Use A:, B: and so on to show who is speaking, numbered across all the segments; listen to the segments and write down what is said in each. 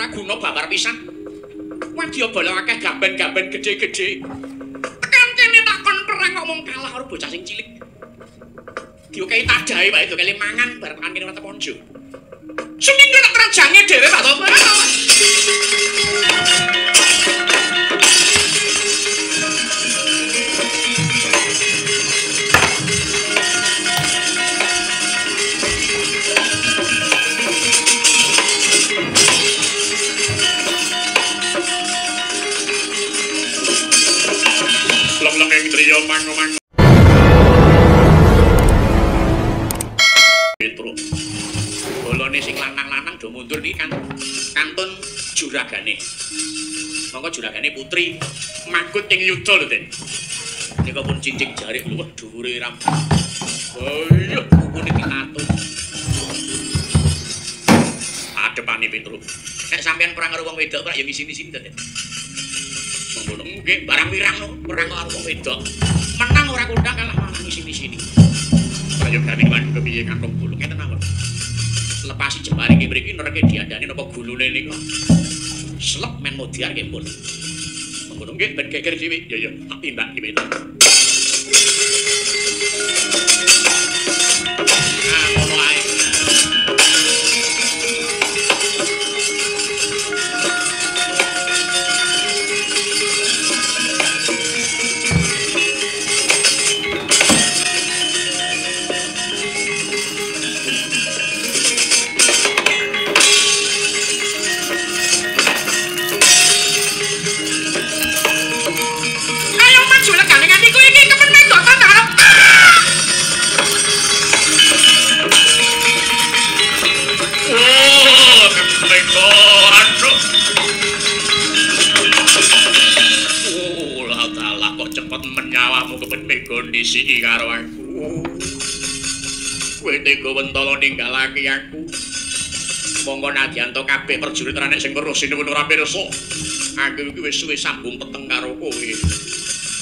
A: ora guna babar pisan. Wadyabala akeh gaben-gaben gedhe-gedhe. Tekan kene takon perang kok mung kalah karo bocah sing cilik. Diokehi tadahe wae dokele mangan bar tekan kene Rata Ponjo. Seminggu nek kerajange dhewe Pak to. Leng-leng driya mangu-mangu. Petro. Bolone sing lanang-lanang do mundur iki kan kantun juragane. Monggo juragane putri mangkut ing yuda lho, Den. Nika pun cincing jarik luwih dhuwure ram. Oh iya, kukune dikatut. Adepane Petro. Nek sampean perang karo wong wedok kok ya ngisini-sini to, Den. Mengkono nggih barang wirang no, perang karo wong wedok. Menang ora kondang kalah malah ngisini-sini. Prayogane wan kepiye kantong bulung ngeten mawon. Lepasi jembare iki mriki nereke diandani napa gulune nika. Slep men modiar nggih pun. Mengkono nggih ben geger dhewe. Ya ya, tak timbang iki Petro. Nah, ngono ae. Menyawamu kepethik kondisi karo aku. Kowe tega wentala ninggalake aku. Monggo nadyanto kabeh prajurit ranek sing weruh sinuwun ora pirsa. Aku iki wis suwe sambung peteng karo kowe.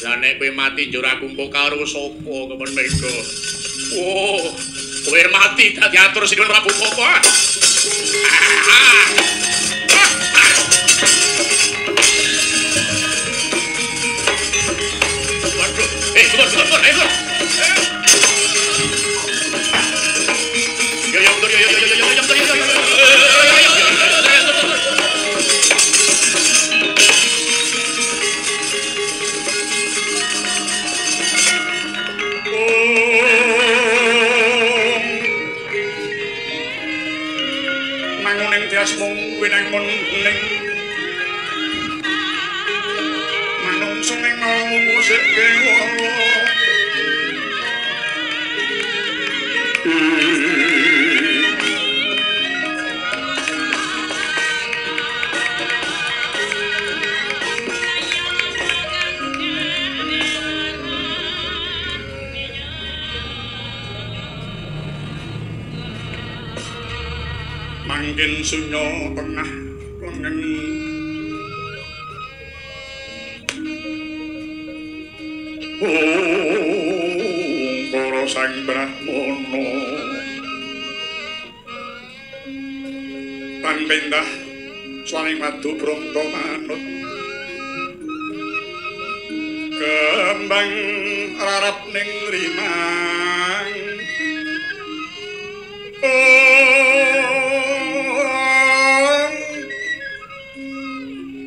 A: Lah nek kowe mati njur aku engko karo sapa kepethik. Oh, kowe mati dadi atur sinuwun Prabu Koko. Betul. Ayo. Manguning tias mung winang muning. Manungsa ning musik kewo. Mangkin sunyo tengah lengen para sang brahmana tan pendah swaning madu bronto manut kembang rarap ning rimang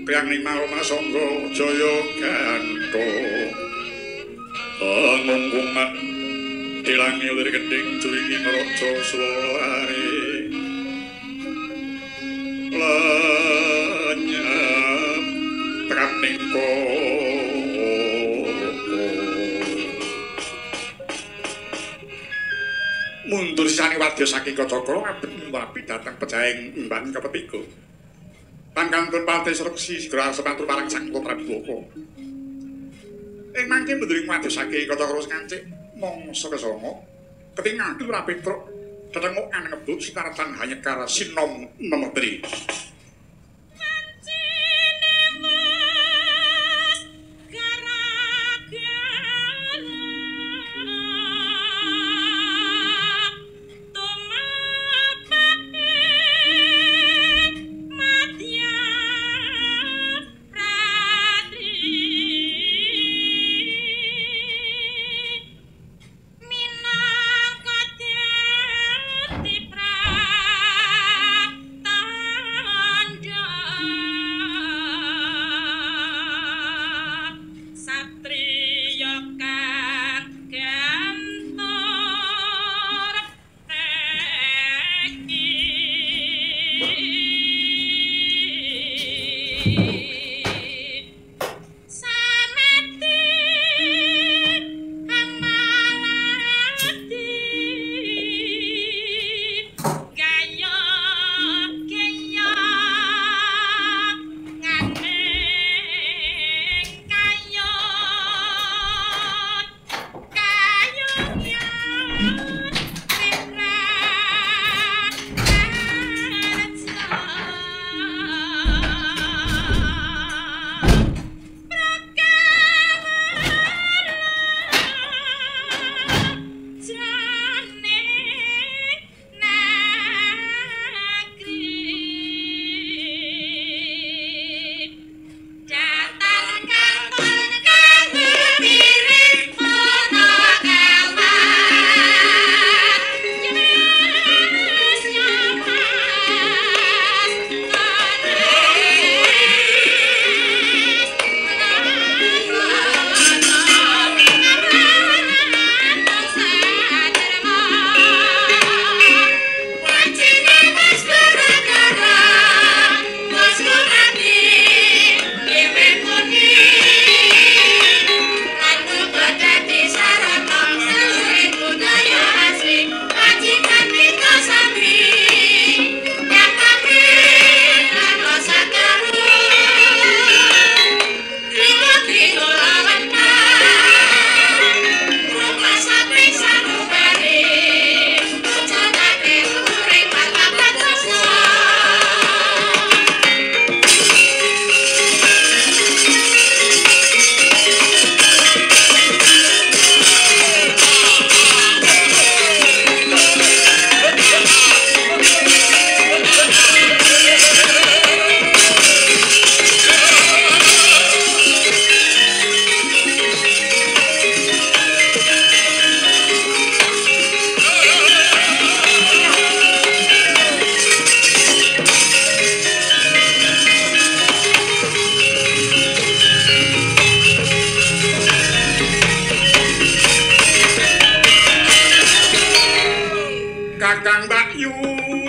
A: Priang ning Maloma Sangga Jaya Gantha ngungkungan dilangi lir gending juringi neraja swalare lenyap tekan ning mundur sisane wadya saking Kacakra ngabet mlapi dhateng pejaing Mbah kepetiga Pangkantun Patih Sreksi segera semantur parang Sang Prabu Boko. Ing mangke munduring wadosake Kacakra kancik mangsa kesanga ketingal Ora Petruk tetengok ngebut sitaretan Hanyekar Sinom Memetri.
B: Yeah. Kakang Mbak Yu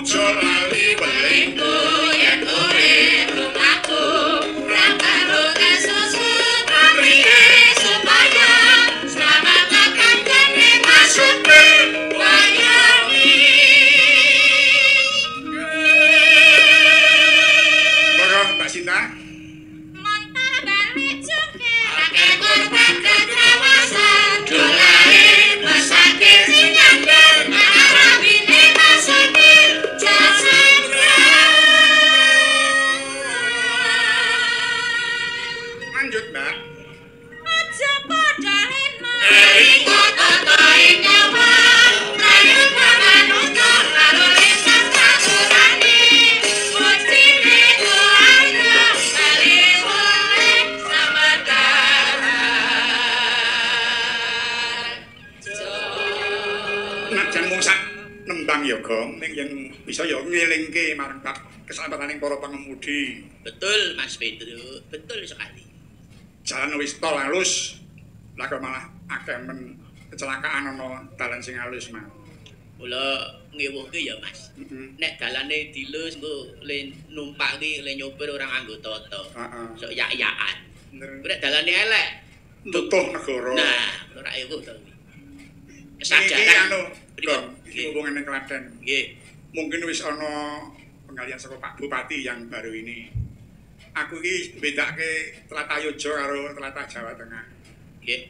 B: jolali welingku yen urip rumahku raparo kesusu pamrih supaya selamat akan kene maksudku wayani Monggo Mbak Sinta montar balik juga akeh korban kekawasan dolai mesake sinandar arabine maksudku jasandra lanjut Mbak aja padha henno ing kota nyawa rayu manungsa karo lisan sakurane mestine doanya kali wole samadaran najan mung sak nembang ya Gong ning yen bisa ya ngelingke marang keselamataning para pengemudi.
A: Betul Mas Pedro, betul sekali.
B: Jalan wis tol halus lah kok malah akeh men kecelakaan ana dalan sing halus mah.
A: Mula ngewuhke ya Mas. Nek dalane dilus engko le numpak ki le nyopir orang nganggo toto. Sok yak-yakan. Nek dalane elek
B: nutuh negara.
A: Nah, ora ewuh to.
B: Kesadaran
A: Anu,
B: iki hubungane Klaten.
A: Nggih.
B: Mungkin wis ana penggalian saka Pak Bupati yang baru ini. Aku iki bedake tlatah Yojo karo tlatah Jawa Tengah.
A: Nggih.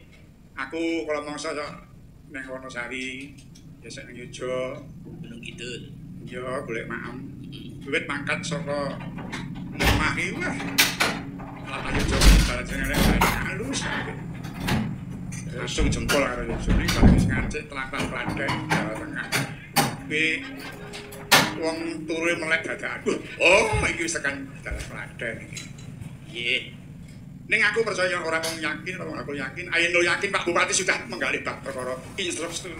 B: Aku kalau mangsa nang Wonosari, biasa nang Yojo,
A: Gunung Kidul.
B: yo golek maem. Wiwit mangkat saka omah iki wah. Tlatah Yojo dalan sing elek halus. Langsung jempol karo Yojo iki kalau sing ngancik tlatah Klaten Jawa Tengah. Kuwi wong turu melek dadakan. Oh, iki wis tekan dalan Klaten iki.
A: Nggih.
B: Ning aku percaya orang yakin, orang aku yakin, ayo yakin Pak Bupati sudah menggali bab perkara instruksi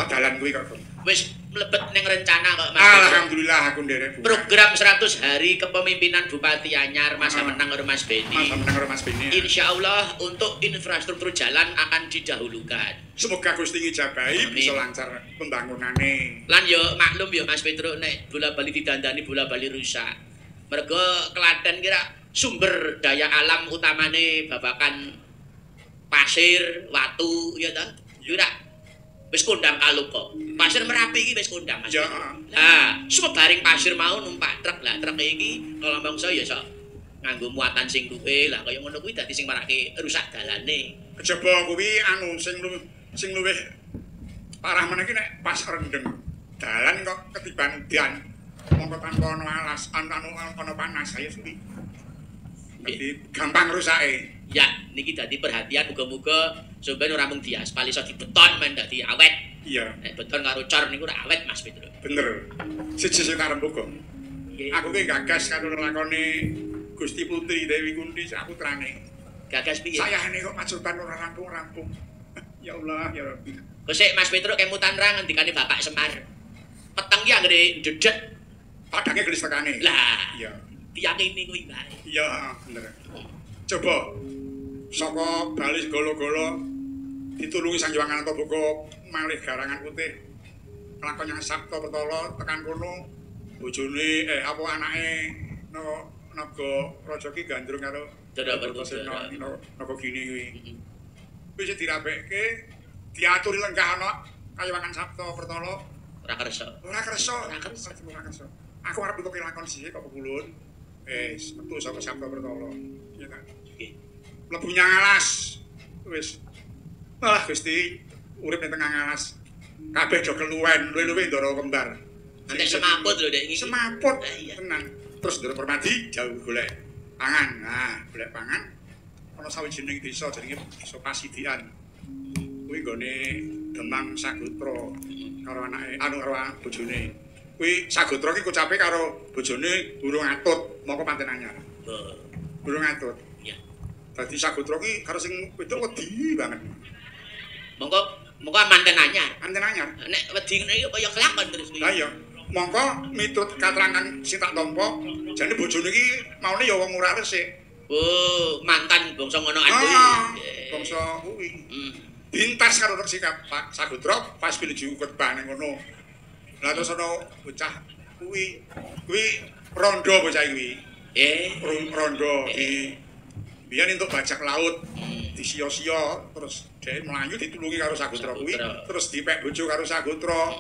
B: dalan kuwi kok.
A: Wis mlebet ning rencana kok Mas.
B: Alhamdulillah aku nderek
A: program 100 hari kepemimpinan Bupati Anyar masa menang karo Mas Beni.
B: Masa menang karo Mas Beni.
A: Insyaallah untuk infrastruktur jalan akan didahulukan.
B: Semoga Gusti ngijabahi bisa lancar pembangunane.
A: Lan yo maklum yo Mas Petro nek bola-bali didandani bola-bali rusak. Mergo Klaten kira sumber daya alam utamane babakan pasir, watu ya ta. Kira wis kondang kaluka. Pasir Merapi iki wis kondang Mas.
B: Ya.
A: Lah, sumebaring pasir mau numpak truk. Lah truk iki kalau mangsa ya sok nganggo muatan sing luwih. Lah kaya ngono kuwi dadi sing marake rusak dalane.
B: Kejaba kuwi anu sing luwih parah meneh iki nek pas rendeng. Dalan kok ketiban udan. Mongko tanpa ana alas, ana panas saya suwi. Dadi gampang rusake.
A: Ya, niki dadi perhatian muga-muga sampeyan ora mung diaspal iso dibeton men dadi awet.
B: Iya.
A: Nek beton karo cor niku ora awet Mas Petro.
B: Bener. Siji sing karep uga.
A: Nggih.
B: Aku ki gagas karo lakone Gusti Putri Dewi Kunti sak putrane.
A: Gagas piye?
B: Sayane kok majuban ora rampung-rampung. Ya Allah, ya Rabbi.
A: Kok sik Mas Petro kemutan ra ngendikane Bapak Semar. Peteng ki anggere ndedet
B: Padange gelis tekane.
A: lah.
B: Iya.
A: Diyakini kuwi bae.
B: Iya, bener. Coba saka Bali segala-gala ditulungi Sang Hyang Anantabaka malih garangan putih. Lakon yang Sabta Betala tekan kono bojone apa anake naga raja ki gandrung karo
A: Dara Werkudara.
B: naga gini kuwi. Wis dirabekke diaturi lenggah ana kayawangan Sabta Betala.
A: Ora kersa.
B: Ora kersa.
A: Ora kersa.
B: Aku arep entuk lakon sih kok kulun. Wis metu saka Sabta Betala. Iya ta.
A: Nggih.
B: Mlebu nyang alas. Wis. Malah Gusti urip ning tengah alas. Kabeh do keluwen, luwe-luwe ndara kembar.
A: Nanti semaput lho Dek iki.
B: Semaput.
A: Iya.
B: Tenan. Terus ndara Permadi jauh golek pangan. Nah, golek pangan ana sawijining desa jenenge Desa Pasidian. Kuwi nggone Demang Sagotra karo anake karo bojone. Kuwi Sagotra ki kocape karo bojone Burung Atut, moko Panten Anyar. Burung Atut.
A: Iya.
B: Dadi Sagotra ki karo sing wedok wedi banget.
A: Monggo manten anyar.
B: Panten Anyar.
A: Nek wedi ngene iki kaya kelakon terus kuwi.
B: Lah iya. Mongko miturut katerangan sing tak tampa, jane bojone iki maune ya wong ora resik.
A: Oh, mantan bangsa ngono ati.
B: Bangsa kuwi. dintas karo Resi Pak Sagutra pas pinuju kerbane ngono. Lah terus ana bocah kuwi rondo bocah kuwi. Rondo di biyen entuk bajak laut di sia-sia terus dhek mlayu ditulungi karo Sagutra kuwi terus dipek bojo karo Sagutra.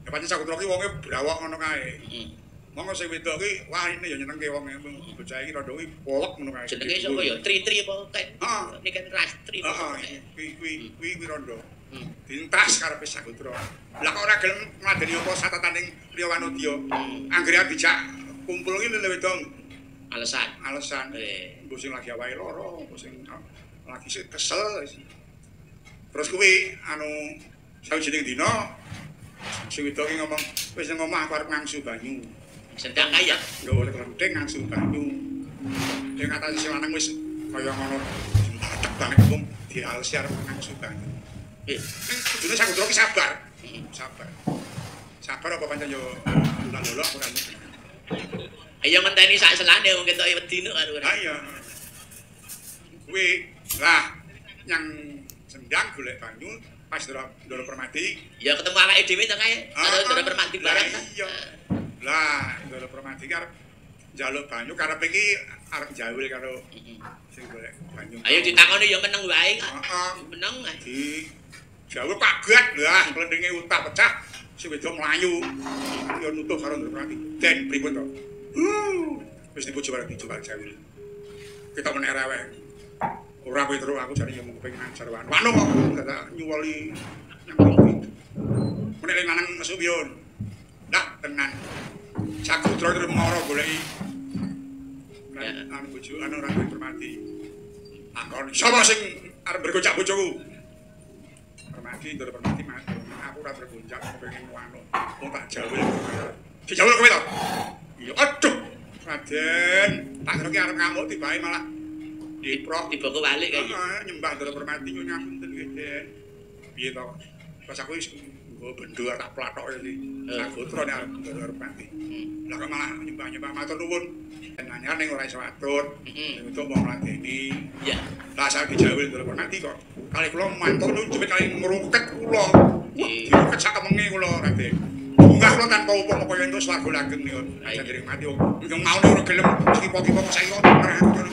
B: Ya pancen Sagutra ki wonge brawok ngono kae. Monggo sing wedok ki wah ini ya nyenengke wong bocah iki rondo kuwi polek ngono kae.
A: Jenenge sapa ya? Tri-tri apa kae? Ini kan Rastri.
B: Kuwi rondo. Dintas karepe Sagutra. Lah kok ora gelem ngladeni apa satataning Priya Wanodya. Anggere dijak kumpul iki lho wedok. Alasan. Mbok sing lagi awake lara, mbok sing lagi kesel. Terus kuwi anu sawijining dina sing wedok ki ngomong wis nang omah aku arep ngangsu banyu.
A: Sedang kaya.
B: Nggawa klenteng ngangsu banyu. Ning kata sing lanang wis kaya ngono. Cek banget wong dialesi arep ngangsu banyu. Kudune Sagutra ki sabar. Sabar apa pancen yo lolok ora mesti.
A: Ayo ngenteni sak selane wong ketoke wedi nek karo ora.
B: Ha iya. Kuwi lah yang sendang golek banyu pas Ndara Permati.
A: Ya ketemu awake dhewe to kae karo Ndara Permati bareng kan.
B: Iya. Lah Ndara Permati arep njaluk banyu karepe iki arep jawil karo sing golek banyu.
A: Ayo ditakoni ya meneng wae kok. Meneng.
B: Di jawil pagat lah klendenge utah pecah sing wedok mlayu. Ya nutuh karo Ndara Permati. Den pripun to? Wis dipuji bareng dicoba jawil. Kita meneh rewek. Ora kowe terus aku jane yo kepengin ajar wan. Wano kok dadak nyuwali nang iki. Meneh ning lanang nesu piyon. Dah tenan. Sagutra terus mara goleki. Anu bojo anu ora Permati. Akon sapa sing arep bergojak bojoku? Permati Ndara Permati matur. Aku ora bergonjak kepengin wano. Wong tak jawil. Dijawil kowe to? Iya, aduh. Raden, tak kira ki arep ngamuk tibae malah diprok
A: dibawa balik kae.
B: Nyembah Ndara Permati nyuwun ngapunten nggih, Den. Piye to? Pas aku wis nggo bendho tak plathok iki. Sagutra nek arep Ndara Permati. Lah kok malah nyembah-nyembah matur nuwun. Nanyar ning ora iso atur. Untuk mau ngladeni. Iya. Lah sak dijawil Ndara Permati kok. Kali kula mantur jepit kali ngrungket kula. Dirungket sak kemenge kula, Raden. Bunga kula tanpa upama kaya entuk swarga langgeng niku. Jare mati wong maune ora gelem kipo-kipo saiki kok ora ngono.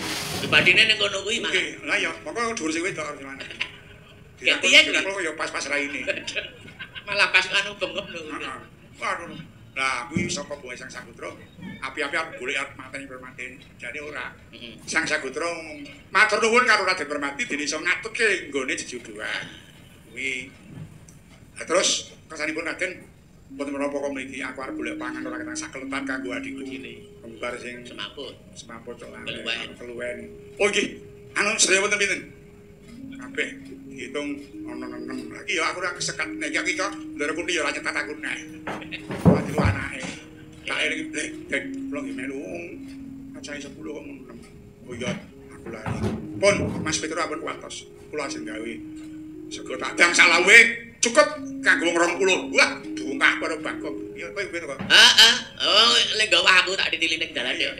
A: Badine ning kono kuwi malah.
B: Lah ya, moko dhuwur sing wedok arep mana.
A: Ketian
B: kula ya pas-pas raine.
A: Malah pas anu bengep lho.
B: Waduh. Lah kuwi saka Bunga Sang Sagutra, api-api arep golek arep mateni Permati. Jane ora. Sang Sagutra matur nuwun karo Raden Permati dene iso ngatutke nggone jejodohan. Kuwi. Terus kersanipun Raden mboten menapa kok mriki aku arep golek pangan ora ketang sakeletan kanggo adikku kembar sing semaput cok keluwen. Oh nggih. Anu sedaya wonten pinten? Kabeh diitung ana 6 lagi ya aku ora kesekat nek iki kok Ndara Kunti ya ora nyetat aku neh. Pati anake. Tak eling dek kula nggih melu acahe 10 kok 6. Oh iya aku lali. Pun Mas Petro ampun kuwatos. Kula ajeng gawe sego tak dang salawe cukup kanggo wong 20. Wah, bungah karo Bangkok. Ya kowe piye to, Kok?
A: Heeh. Oh, lek gawe aku tak ditili ning dalan ya.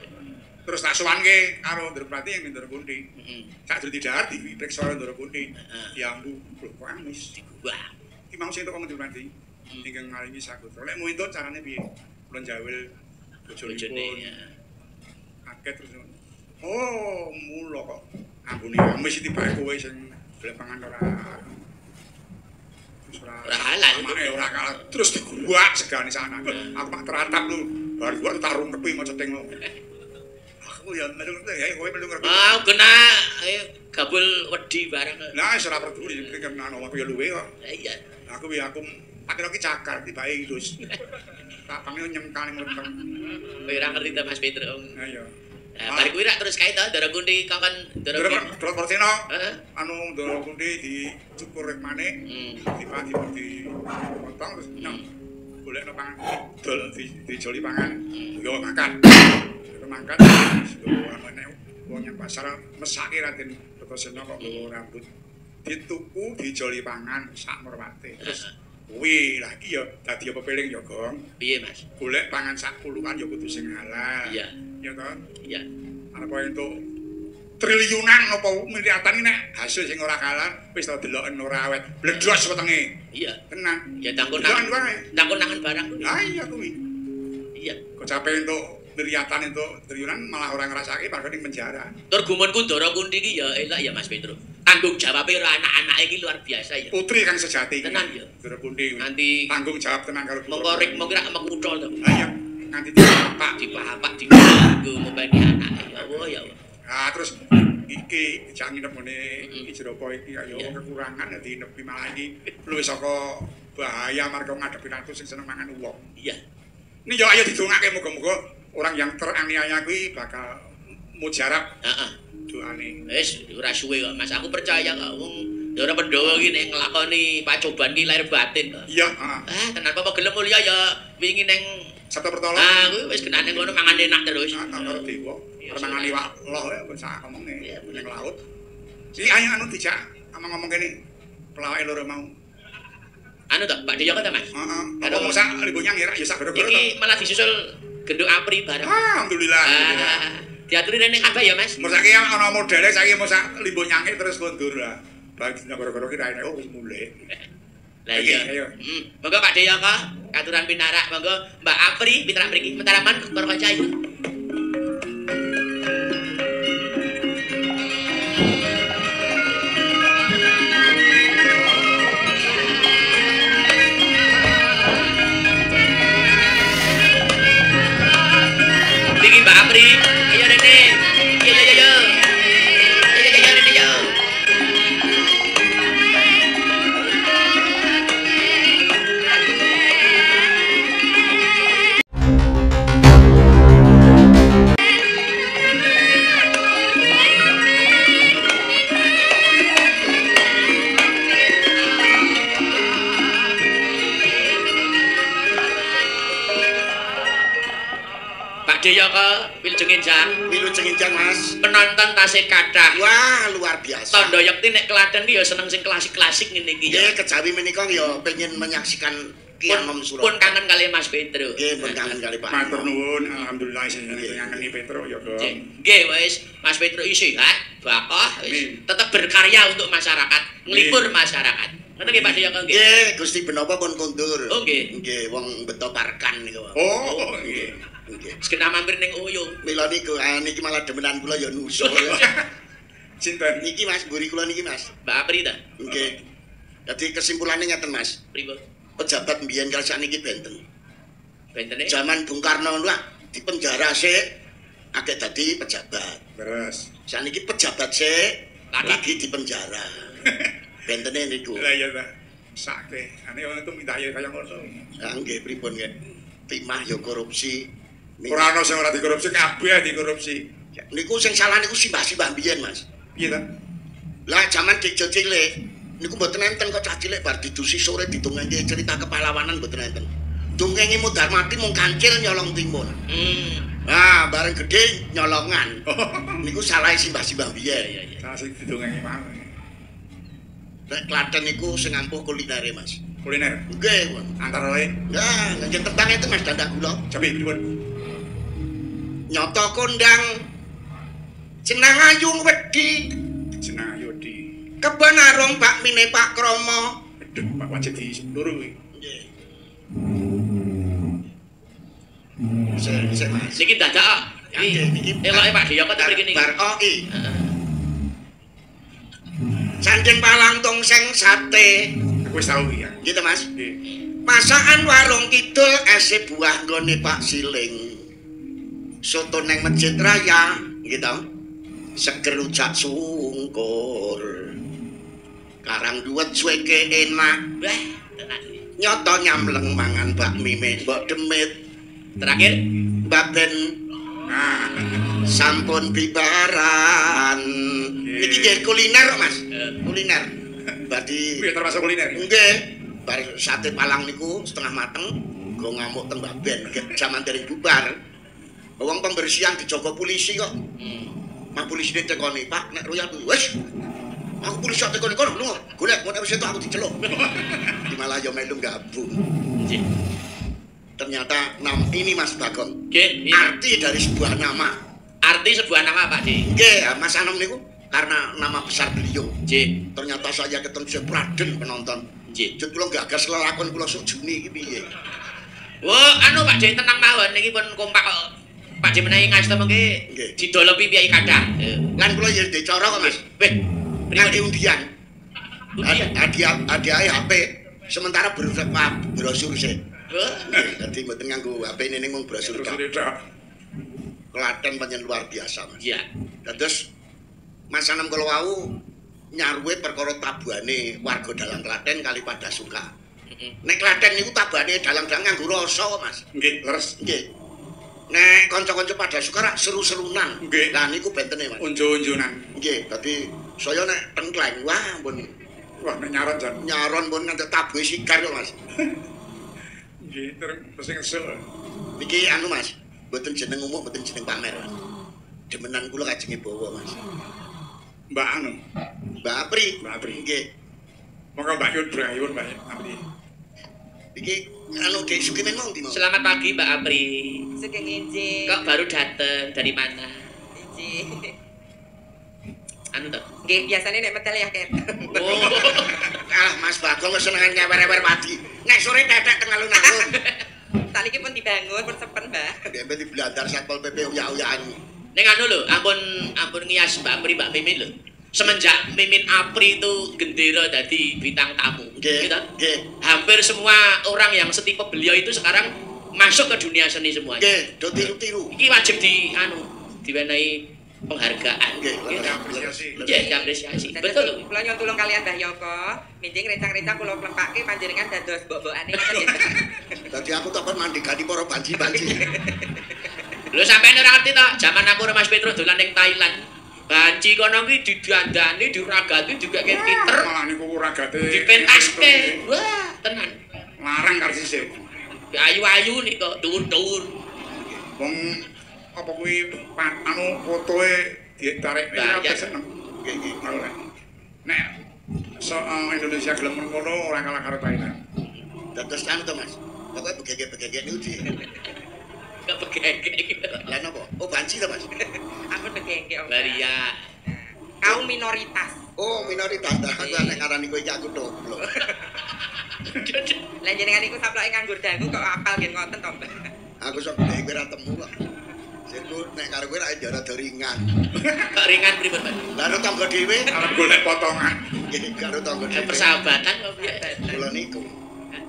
B: Terus tak sowanke karo Ndara Permati yang Ndara Kunti. Sak durung didhahar dipriksa karo Ndara Kunti. Diambu lho kok amis. Wah, iki mau sing tok Ndara Permati. Ingkang ngaringi Sagutra. Lek mau entuk carane piye? Kula jawil bojone. Kaget terus. Oh, mulo kok. Ambune amis tibake kowe sing golek pangan ora halal. Ora kalah. Terus diguak segane sana. Aku mak teratap lho. Bar gua tarung kepi maceting lho. Aku ya melu ya kowe melu ngerti.
A: Kena gabul wedi bareng.
B: Lah wis ora peduli kena ana aku ya luwe kok.
A: Iya.
B: Aku tak kira ki cakar tibake terus. Tak panggil nyemkane mlempeng.
A: Kowe ora ngerti ta Mas Petro.
B: Ha iya.
A: Bari kuwi rak terus kae to Ndara Kunti kakon Ndara
B: Portino. Anu Ndara Kunti dicukur rek maneh. Dipati potong terus golekno pangan. Dol dijoli pangan. Yo makan. Mangkat amene wong yang pasar mesake Raden Kertasena kok nggawa rambut. Dituku dijoli pangan sak merwate. Terus kuwi lagi ya dadi apa peling ya, Gong.
A: Piye, Mas?
B: Golek pangan sak puluhan ya kudu sing halal.
A: Iya.
B: Ya toh?
A: Iya.
B: Arep entuk triliunan apa miliaran iki nek hasil sing ora kalah wis ta deloken ora awet. Bledhos wetenge.
A: Iya.
B: Tenan.
A: Ya tangkon
B: Deloken wae.
A: nangan barang kuwi.
B: Ah iya kuwi.
A: Iya.
B: Kok capek entuk miliaran entuk triliunan malah ora ngrasake padha ning penjara.
A: Tur gumunku Ndara Kunti iki ya elak ya Mas Petro. Tanggung jawabe karo anak-anake iki luar biasa ya.
B: Putri kang sejati.
A: Tenan ya.
B: Ndara Kunti.
A: Nganti
B: tanggung jawab tenan karo
A: mongko rik mongko rak mekutho to.
B: Ah iya. Nganti dipapak
A: diganggu mbani anake. Ya Allah ya Allah.
B: Ah terus iki jangan nginep ngene iki Jeropo iki ayo kekurangan dadi nepi malah iki luwih saka bahaya marga ngadepi ratu sing seneng mangan wong.
A: Iya.
B: Ini yo ayo didongake muga-muga orang yang teraniaya kuwi bakal mujarab.
A: Heeh.
B: Doane.
A: Wis ora suwe kok Mas. Aku percaya kok wong Ndara Pandhawa iki nek nglakoni pacoban ki lahir batin kok.
B: Iya, heeh.
A: Tenan apa gelem mulya ya wingi ning
B: Sabta Pertolongan.
A: Ah, kuwi wis genane ngono mangan enak terus.
B: Karo dewa. Mangan iwak loh ya ben sak omongne ning laut. Iki ayo anu dijak ngomong kene. Pelawake loro mau.
A: Anu to, Pak Deyo kok ta, Mas?
B: Heeh. Apa mung sak libunya ngira ya sak goro-goro.
A: Iki malah disusul genduk apri bareng.
B: Alhamdulillah.
A: Diaturi ning Abah ya, Mas?
B: Mosake ana modele saiki mung sak limbu nyangke terus kondur lah. Bagi dina goro-goro ki raine wis mulih.
A: Lah iya. Monggo Pak Deyo kok aturan pinarak, monggo Mbak Apri pinarak mriki. Mentaraman karo kanca ayu. Mbak Apri, ayo Rene. Yo. Ayo Rene yo. Deyo ke Wilujeng Enjang Mas. Penonton tasih kathah.
C: Wah, luar biasa.
A: Tandha yakti nek Klaten ki ya seneng sing klasik-klasik ngene iki ya.
C: Nggih, kejawi menika ya pengin menyaksikan Kianom Suro.
A: Pun kangen kali Mas Petro.
C: Nggih, pun kangen kali Pak.
B: Matur nuwun, alhamdulillah sing ngangeni Petro ya, Dong.
A: Nggih, wis Mas Petro iki sehat, bakoh, wis tetep berkarya untuk masyarakat, nglipur masyarakat. Ngoten nggih Pak Deyo nggih.
C: Nggih, Gusti Benopo pun kondur.
A: Oh nggih.
C: Nggih, wong beto parkan niku.
B: Oh, nggih.
C: Nggih.
A: Sekena mampir ning Uyung.
C: Mila niku niki malah demenan kula ya nusul.
B: Sinten?
C: Niki Mas, mburi kula niki Mas.
A: Mbak Apri ta?
C: Nggih. Dadi kesimpulannya ngeten Mas.
A: Pripun?
C: Pejabat mbiyen kali sakniki benten.
A: Bentene?
C: Zaman Bung Karno lah dipenjara sik akeh dadi pejabat.
B: Terus
C: Sakniki pejabat sik lagi dipenjara. Bentene niku.
B: lah ya ta. Sakte. Ane wong itu minta ya kaya ngono.
C: Lah nggih pripun nggih. Timah ya korupsi.
B: Ora ana sing ora dikorupsi, kabeh dikorupsi.
C: Niku sing salah niku simbah-simbah mbiyen, Mas.
B: Piye ta?
C: Lah jaman Dijo cilik niku mboten enten kok cah cilik bar didusi sore didongenge cerita kepahlawanan mboten enten. Dongenge Mudar Mati mung kancil nyolong timun. Nah, bareng gedhe nyolongan. Niku salah simbah-simbah mbiyen.
A: Iya.
B: Salah sing didongenge mau.
C: Nek Klaten niku sing ampuh kulinere, Mas.
B: Kuliner
C: Nggih,
B: antara lain.
C: nah, nggih tembang itu Mas Dandak kula.
B: Cobi pripun?
C: Nyoto kondang jenang ayung wedi
B: Jeneng Yodi.
C: kebon arung bakmine Pak Kromo.
B: Aduh, Pak wajib disundur kuwi.
C: Nggih. Bisa Mas.
A: Niki dadak.
C: Niki
A: eloke Pak Deyo kok mriki niki.
C: Bar OI. Sanding palang tongseng sate.
B: Aku wis tau iki ya.
C: Gitu Mas.
B: Nggih.
C: Masakan warung kidul ese buah nggone Pak Siling. Soto neng Masjid Raya, gitu. Seger rujak sungkur. Karang duwet suweke enak.
A: Wah, tenan.
C: Nyoto nyamleng mangan bakmi Mbok Demit.
A: Terakhir
C: Mbak Ben
B: Nah,
C: sampun bibaran. Iki nggih kuliner, Mas. Kuliner. Berarti
B: kuwi termasuk kuliner.
C: nggih, bar sate palang niku setengah mateng, go ngamuk teng Mbak Ben jaman dereng bubar. Wong pembersihan dijaga polisi kok. Mak polisi ditekoni, "Pak, nek royal wis. Aku polisi tekoni kono, lunga. Golek ngono wis aku diceluk." Di malah yo melu gabung.
A: nggih.
C: Ternyata ini Mas Bagong.
A: Nggih,
C: Arti dari sebuah nama.
A: Arti sebuah nama Pak Ji.
C: Nggih, Mas Anom niku karena nama besar beliau.
A: Nggih.
C: Ternyata saya ketemu Raden penonton.
A: Nggih.
C: Jut kula gagas lelakon kula sok Juni iki piye.
A: Wah, anu Pak Ji tenang mawon niki pun kompak kok. Pak Ji menawi ngasta mengke
C: Nggih.
A: didolopi piyai kathah.
C: Lan kula ya ndek cara kok Mas.
A: Weh,
C: Nganti undian.
A: Undian?
C: Hadiah HP sementara brosur sih.
A: Wah,
C: Dadi mboten nganggo HP nene mung brosur tok. Klaten pancen luar biasa Mas.
A: iya.
C: Dados Mas Anom kula wau nyaruwe perkara tabuhane warga dalang Klaten kali pada suka. Nek Klaten niku tabuhane dalang-dalang nganggo rasa Mas.
B: Nggih, leres.
C: Nggih. Nek kanca-kanca pada suka rak seru-serunan.
B: Nggih.
C: Lah niku bentene Mas.
B: Unju-unjunan.
C: Nggih, dadi saya nek tengkleng wah pun
B: Wah, nek nyaron jan.
C: nyaron pun nganti tabuhe sikar kok Mas.
B: Nggih, terus ngesul.
C: Niki anu Mas, mboten jeneng umum, mboten jeneng pamer Mas. Demenan kula kajenge bawa Mas.
B: Mbak anu,
C: Mbak Apri.
B: Mbak Apri.
C: Nggih.
B: monggo Mbak Yun brayun Mbak Apri.
C: Iki anu Dek Sukimen mau ndi mau?
A: Selamat pagi Mbak Apri.
D: Sugeng injing.
A: Kok baru dateng dari mana?
D: Injing.
A: Anu toh.
D: Nggih, biasane nek metel ya ket.
A: Oh.
C: Ah, Mas Bagong wis senengan ngewer-ewer padi. Nek sore tetek teng alun-alun.
D: Saniki pun dibangun, pun sepen, Mbak.
C: Dembe di Blandar Satpol PP uyak-uyakan.
A: Ning anu lho, ampun ngias Mbak Apri, Mbak Mimin lho. Semenjak Mimin Apri itu gendera dadi bintang tamu.
C: Nggih.
A: Gitu?
C: Nggih.
A: Hampir semua orang yang setipe beliau itu sekarang masuk ke dunia seni semuanya.
C: Nggih, do tiru-tiru.
A: Iki wajib diwenehi penghargaan.
C: Nggih,
A: Gitu.
B: Apresiasi.
A: Nggih, diapresiasi. Betul lho.
D: Kula nyuwun tulung kalian Mbah Yoko, minjing rencang-rencang kula klempake panjenengan dados mbok-mbokane ngoten ya.
C: Dadi aku takon mandhegani para banji-banji.
A: Lho sampeyan ora ngerti to, jaman aku karo Mas Petrus dolan ning Thailand. Banci kono kuwi didandani, diragati juga kayak pinter,
B: Malah niku ragate
A: dipentaske. Wah, tenan.
B: larang karsise.
A: Ayu-ayu nih kok dhuwur-dhuwur.
B: Wong apa kuwi anu fotoe ditarik
A: Bayar.
B: iki seneng.
C: Nggih, nggih.
B: Oleh. Nek Indonesia gelem ngono ora kalah karo Thailand.
C: Dados anu to Mas. Pokoke begege-begege niku di.
A: Gak begege.
C: Lah napa? Oh, banji to Mas.
D: Ampun begengke Om.
A: Baria.
D: Kaum minoritas.
C: Oh, minoritas. Aku nek ngarani kowe iki aku goblok.
D: Lah jenengan iku saploke nganggur dangu kok apal nggih ngoten to, Mbak.
C: Aku sok dhek kowe ra temu kok. Sirku nek karo kowe ra rada ringan.
A: Kok ringan pripun, Pak?
C: Lah karo tangga dhewe,
B: Arep golek potongan.
C: nggih karo tangga dhewe.
A: Persahabatan kok piye?
C: Kula niku.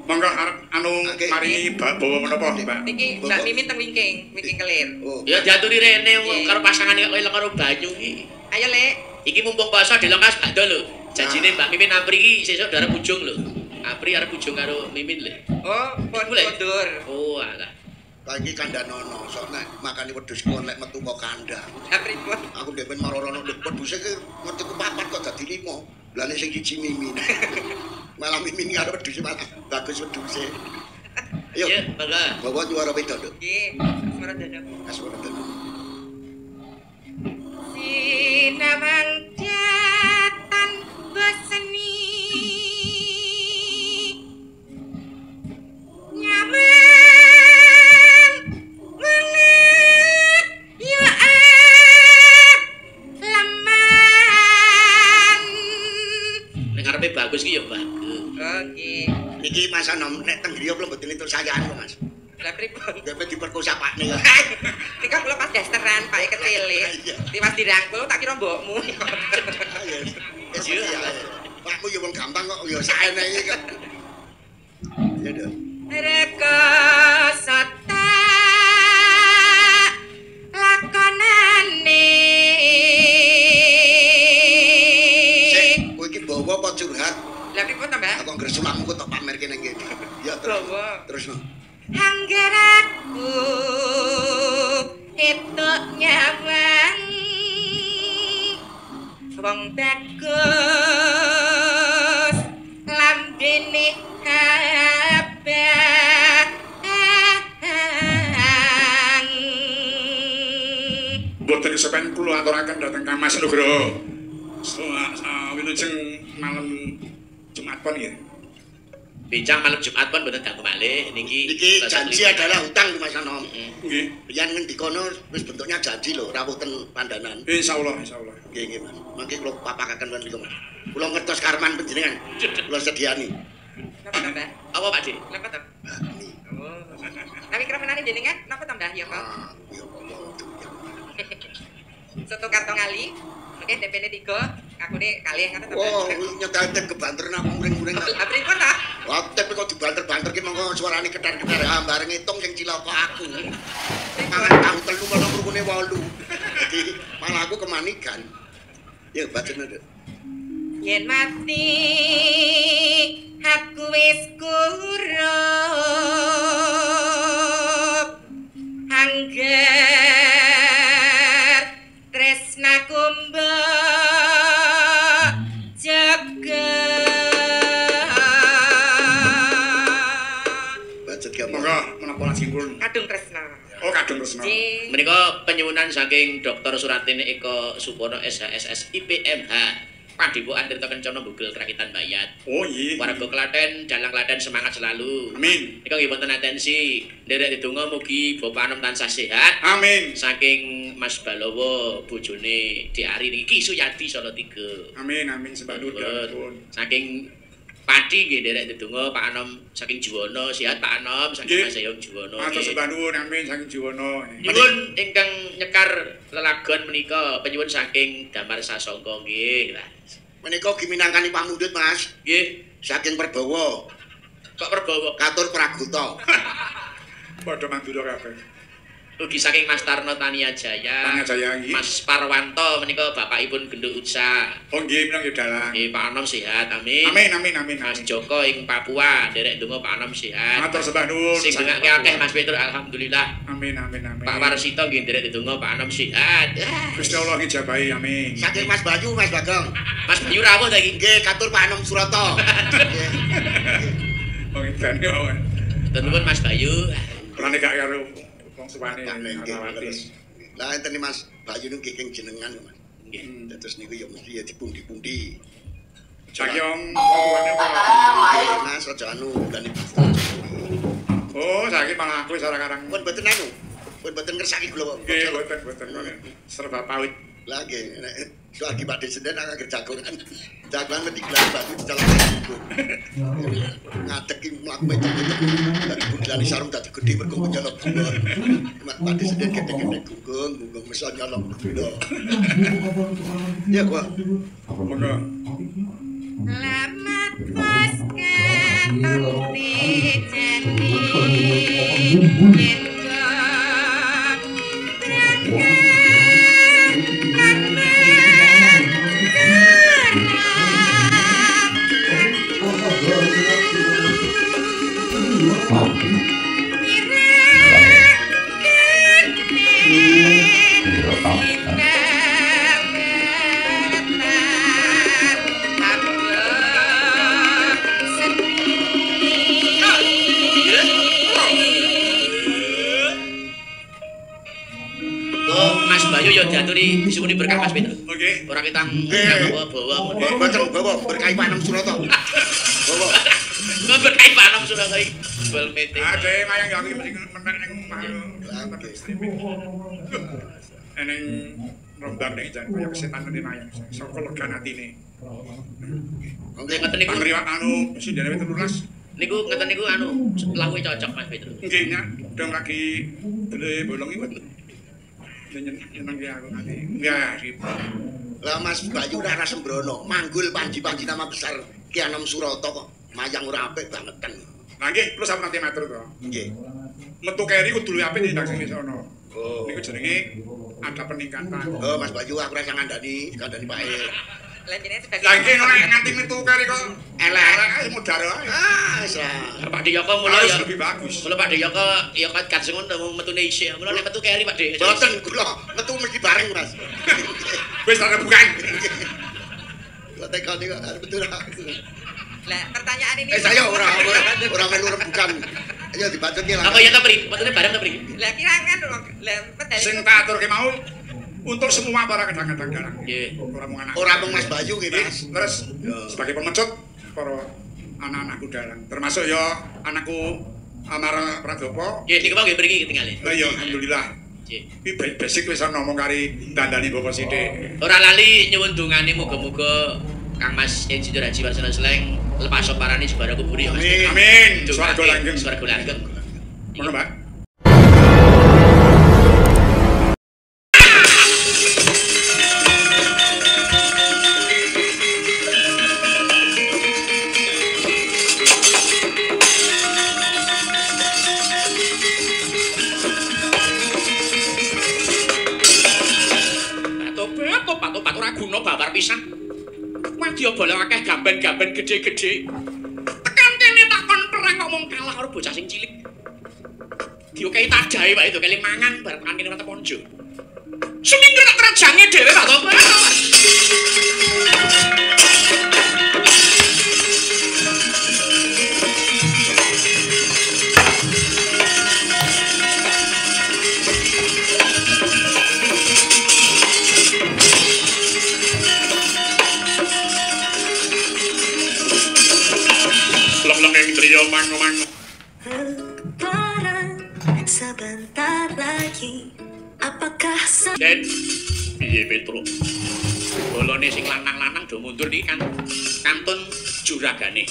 B: Monggo arep anu
C: Oke.
B: maringi bawa menapa, Mbak?
D: Niki Mbak Mimin teng wingking kelir.
C: Oh,
A: Ya diaturi rene
D: Nggih.
A: karo pasangane kok ilang karo banyu iki.
D: Ayo, Lek.
A: Iki mumpung poso dilengkas bakdo lho. Janjine Mbak Mimin Apri iki sesuk arep ujung lho. Apri arep ujung karo Mimin lho.
D: Oh, pun
A: Boleh?
D: mundur.
A: Oh alah.
C: lagi kandhanono, sok nek makani wedhus kon lek metu kok kandhang.
D: Lah pripun?
C: Aku dhewe marorono ndek wedhuse iki ngerti ku papat kok dadi 5. Lah nek sing siji Mimin. Malah Mimin karo wedhus malah bagus wedhuse. Ayo,
A: Ya, mangga.
C: bawa juara wedok lho.
D: Nggih, suara dadap.
C: Asmara tenan.
D: Sinamang jatan beseni nyaman menget ya leman.
A: Nek arepe bagus ki ya bagus.
D: Oh nggih.
C: Niki Mas Anom nek teng griya kula mboten itu sayaan kok Mas.
D: Lah pripun?
C: Dhewe diperkosa pakne kok.
D: Nika kula pas dasteran Pak kecilik. Tiwas dirangkul tak kira mbokmu.
C: Yes, iya. Pakmu yo wong gampang kok yo saene iki kok. Ya dah.
D: Reka sota lakonane.
C: Sik, kowe iki bawa apa curhat?
D: Lah pripun to, Mbak?
C: Aku ngger sulamku tok pamerke ning kene. Ya terus.
D: Bawa.
C: Terusno.
D: Anggeraku etuk nyawang wong bagus lambene abang.
B: Mboten sampeyan kula aturaken dhateng Kang Mas Nugroho. Wilujeng malam Jumat pon nggih.
A: Bincang malam Jumat pun mboten dangu malih niki.
C: Iki janji adalah hutang Mas Anom.
B: Nggih.
C: Biyen ngendikono wis bentuknya janji lho, rawuh ten pandanan.
B: Insyaallah, insyaallah.
C: Nggih nggih Mas. Mangke kula papakaken wonten niku Mas. Kula ngertos karman panjenengan. Kula sediani.
D: Napa to, Mbah?
A: Apa Pak Dik?
D: Napa to?
C: Bakmi.
D: Oh. Tapi kira menane jenengan napa to, Mbah ya kok?
C: Ya Allah.
D: Soto kantong ali. Oke, DP-ne 3, kakune kalih ngono to.
C: Wah, nyetel kebanter nang muring-muring.
D: Lah pripun ta?
C: Wah, tapi kok dibanter-banter ki monggo suarane ketar-ketar ha bareng ngitung sing cilaka aku. Mangan tahu telu malah rukune 8. Jadi malah aku kemanikan. Ya bacane, Dek.
D: Yen mati aku wis kurup angger tresnaku mbok jaga.
C: Bacet ki apa?
B: Monggo menapa lajeng pun.
D: Kadung tresna.
B: Oh, kadung resna.
D: Nggih.
A: Menika penyuwunan saking Dr. Suratine Eka Supono SHSS IPMH. Padepokan Tirta Kencana Bugel Krakitan Bayat.
B: Oh, iya.
A: Warga Klaten, dalang Klaten semangat selalu.
B: Amin.
A: Nika nggih wonten atensi, nderek ndedonga mugi Bapak Anom tansah sehat.
B: Amin.
A: Saking Mas Balowo bojone Diari niki Ki Suyadi Salatiga.
B: Amin, amin sebandur pun.
A: Saking Pati nggih nderek ndedonga Pak Anom saking Juwana sehat Pak Anom saking
B: Nggih.
A: Mas Ayong Juwana.
B: Matur
A: nggih.
B: sebandur amin saking Juwana.
A: Nyuwun ingkang nyekar lelagon menika penyuwun saking Damar Sasongko nggih.
C: Menika ugi minangkani pamundhut, Mas.
A: Nggih,
C: Saking Perbawa,
A: kok Perbawa
C: Katur Praguta.
B: Padha mandura kabeh.
A: ugi saking Mas Tarno Tania Jaya.
B: Tania Jaya nggih.
A: Mas Parwanto menika bapakipun Genduk Utsa.
B: Oh, nggih menawi dalang.
A: Nggih Pak Anom sehat, amin.
B: Amin, amin, amin.
A: Mas Joko ing Papua, derek ndonga Pak Anom sehat.
B: Matur sebandur.
A: Sing dengake akeh Mas Petrus alhamdulillah.
B: Amin, amin, amin.
A: Pak Warsito nggih derek ndonga Pak Anom sehat.
B: Gusti Allah ngijabahi, amin.
C: Saking Mas Bayu, Mas Bagong.
A: Mas Bayu rawuh ta iki?
C: Nggih, katur Pak Anom Surata. Nggih.
B: Oh, ngene wae.
A: Tentuipun Mas Bayu.
B: Kurane gak karo wong tuane
C: Nggih,
B: Arawati.
C: terus. Lah enten Mas Bayu niku kiking jenengan, Mas.
A: Nggih.
C: Terus niku ya mesti ya dipundi-pundi.
B: Saking wong tuane apa?
C: Nggih, Mas aja anu bulan iki.
B: Oh, saiki malah aku ora karang.
C: Pun mboten anu. Pun mboten ngersaki kula.
B: Nggih, boten. Serba pawit.
C: Lah nggih, nek soalgi Pak Desenden agak jagongan. Jagongan mesti gelar batu dicelok. Ngadeg ki mlaku metu-metu. Dari bulan sarung dadi gedhe mergo nyolok gula. Pak Desenden gede-gede gunggung meso nyolok gula. Ya kok.
B: Monggo.
D: Lamat pas kanthi janji yen
A: Mas Bayu ya diaturi disuwuni berkah Mas Petrus.
B: Oke.
A: Ora kita bawa
C: Mboten bawa berkahi Pak Anom Surata. Bawa.
A: berkah Pak Anom Surata iki. Bal meeting.
B: Ade mayang ya iki mesti meneng ning eneng rombang nek jan kaya kesetan ning mayang. Saka legan atine.
C: Nggih,
A: Ngeten niku
B: Pangriwak anu Sindene 13.
A: niku ngeten niku anu lawe cocok Mas Petrus.
B: Nggih nya dong lagi dele bolong iki. Nyeneng ya aku nanti. Ya, gitu.
C: lah Mas Bayu ora sembrono, manggul panji-panji nama besar Ki Anom Surata kok. Mayang ora apik bangetan.
B: Nah nggih, kula sampun nanti matur to.
C: Nggih.
B: Metu keri kudu luwih apik tindak sing sono.
C: Oh.
B: Niku jenenge ada peningkatan.
C: Oh, Mas Bayu aku rasa ngandani Pak E.
D: Lah jenenge sebagai
B: Lah iki nek nganti metu keri kok elek ae modar ae.
C: Ah, sa.
A: Pak Diyoko mula
B: Harus
A: ya
B: lebih bagus.
A: mula Pak Diyoko ya kan kadang ngono metune isih. Mula nek metu keri Pak Dik.
C: Boten kula metu mesti bareng, Mas.
B: Wis ana bukan.
C: Kula tekoni kok betul.
D: Lah pertanyaan ini
C: Saya ora melu rembukan. Ayo dibacoke lah.
A: Apa ya ta Pri? Metune bareng ta Pri?
D: Lah kira kan lah pedal
B: Sing tak aturke mau untuk semua para kadang-kadang dalang.
A: Nggih.
B: Ora mung anak.
C: Ora mung Mas Bayu nggih, Mas.
B: Terus sebagai pemecut para anak-anakku dalang. Termasuk ya anakku Amar Pradopo.
A: Nggih, niku nggih mriki ketinggalan.
B: Lah ya alhamdulillah.
A: Nggih.
B: Iki basic wis ana ngomong kari dandani bapak sithik.
A: Ora lali nyuwun dungane muga-muga Kang Mas Insinyur Haji Warsana Sleng lepas soparane jebara kuburi ya Mas.
B: Amin. Swarga langgeng.
A: Swarga langgeng.
B: Ngono, Mbak.
A: Tobat ora guna babar pisan. Wadya bala akeh gamben-gamben gedhe-gedhe. Tekan kene takon perang kok mung kalah karo bocah sing cilik. Diokehi tadahe wae to kele mangan bar tekan kene ora teponjo. Seminggu tak kerajange dhewe Pak Tobat.
B: Leng-leng trio mangu-mangu.
E: Lebaran sebentar lagi. Apakah
A: Den, piye Petro? Bolone sing lanang-lanang do mundur iki kan kantun juragane.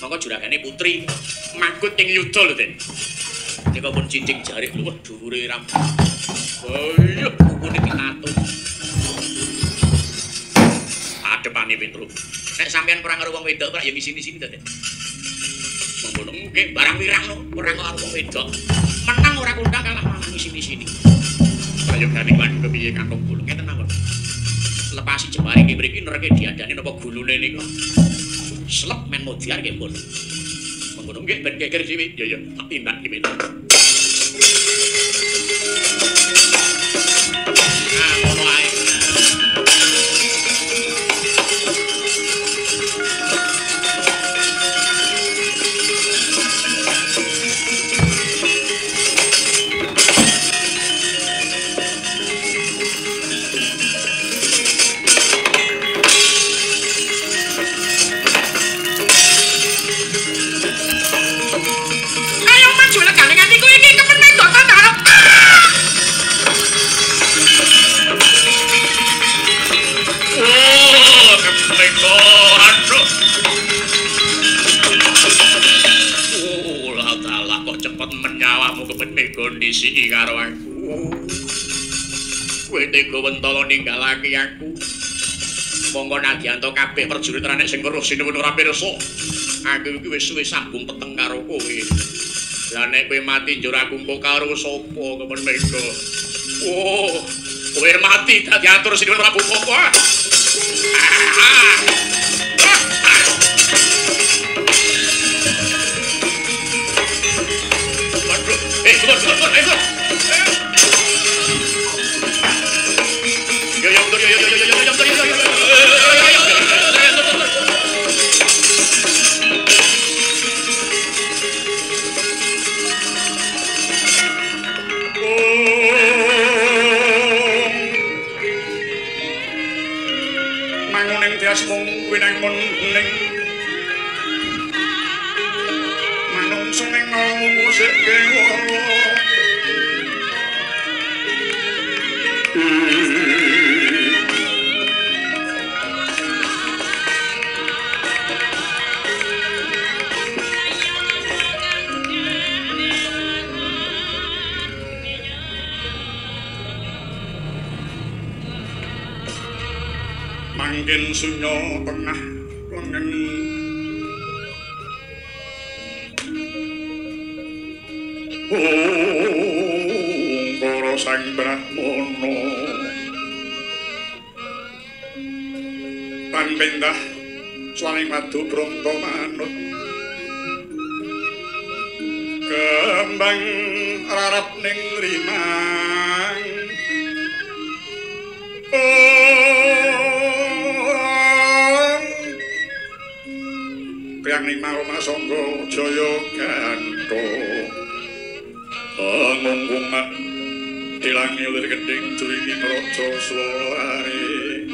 A: Monggo juragane putri mangkut ing yuda lho, Den. Nika pun cincing jari luwih dhuwure ram. Ayo kukune pinatun. Adepane Petro. Nek sampean perang karo wong wedok ora ya ngisini-sini to, Den. Monggo nggih barang wirang no, perang karo wong wedok. Menang ora kundang kalah malah ngisini-sini. Ayo gani lan kepiye kantong bulung ngeten mawon. Lepasi jembare iki mriki nereke diadani napa gulune nika. Slep men modiar nggih pun. Monggo nggih ben geger dhewe. Ya ya tak tindak iki men. Ah ngono ae. Kondisi karo aku. Kowe tega wentala ninggalake aku. Monggo nadyanto kabeh prajurit ranek sing weruh sinuwun ora pirsa. Aku iki wis suwe sambung peteng karo kowe. Lah nek kowe mati njur aku engko karo sapa kemen mega. Oh, kowe mati dadi atur sinuwun Prabu Koko.
B: Manguning tias mung winang muning manung sing ngomong musik dewa mangkin sunyo tengah lengen para sang brahmana pan pendah swaning madu bronto manut kembang rarap ning rimang Priang ning maroma sangga jaya ganto ngungkungan ilang ilir gending duwini raja swalare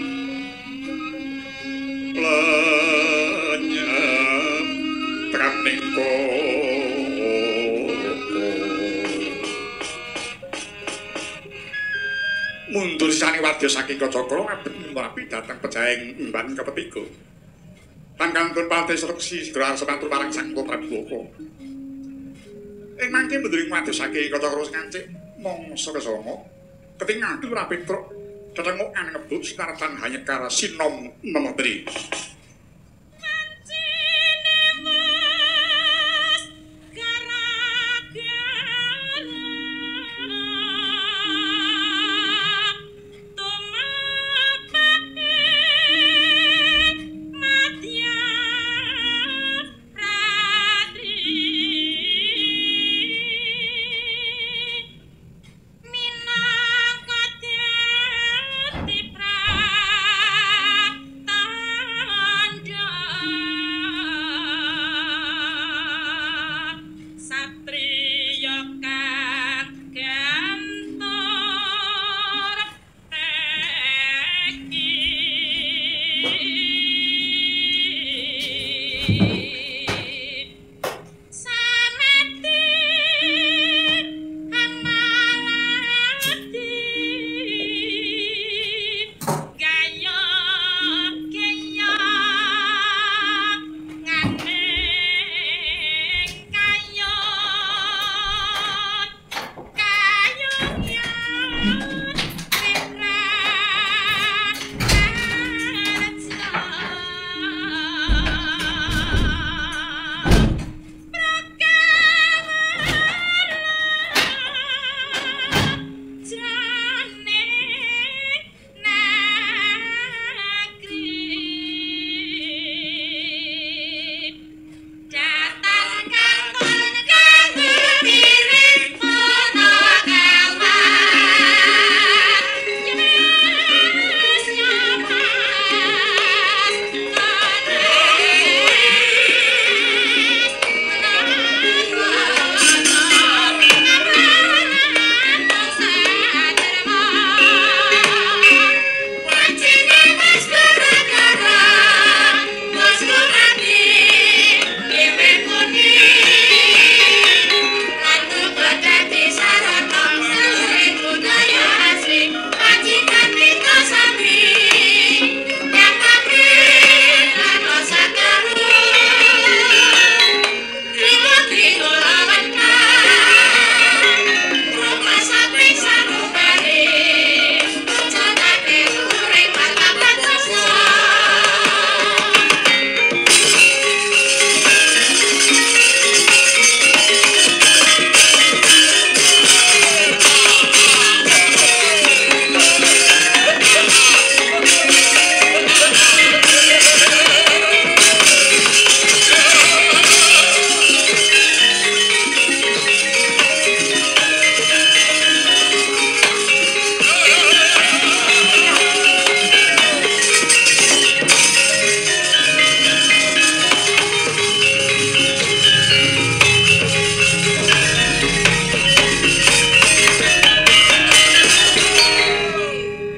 B: lenyap Wirsani wadya saking Kacakra ngabet mrapi dhateng pejaing emban kepetiga. Lan kantun pate seleksi segera semantur parang Sang Prabu Boko. Ing mangke mendering wadya saking Kacakra kancik mangsa kesanga ketingal Ora Petruk detengokan ngebut sinartan hanyekara sinom memotri.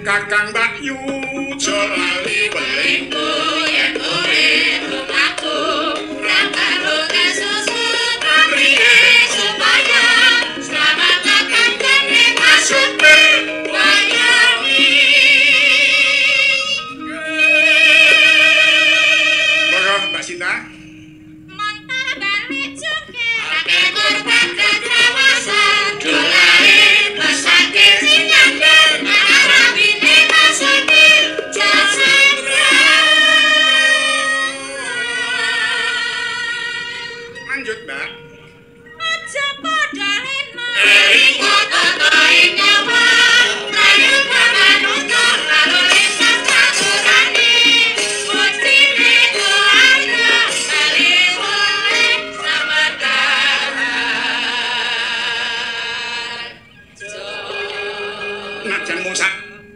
B: Kakang Bakyu jolali welingku yen urip rumahku rakaro kasusu pamrihe supaya selamat akan kene masuk wayangi. Bagus Mbak Sinta. Montar balik juga pakai korban ketrawasan jolali pesake sinandar lanjut Mbak. Aja padha eno ing kototoing nyawa rayu pamanungga karo lisan saturane mustine keluarga kali wole samadaran najan musak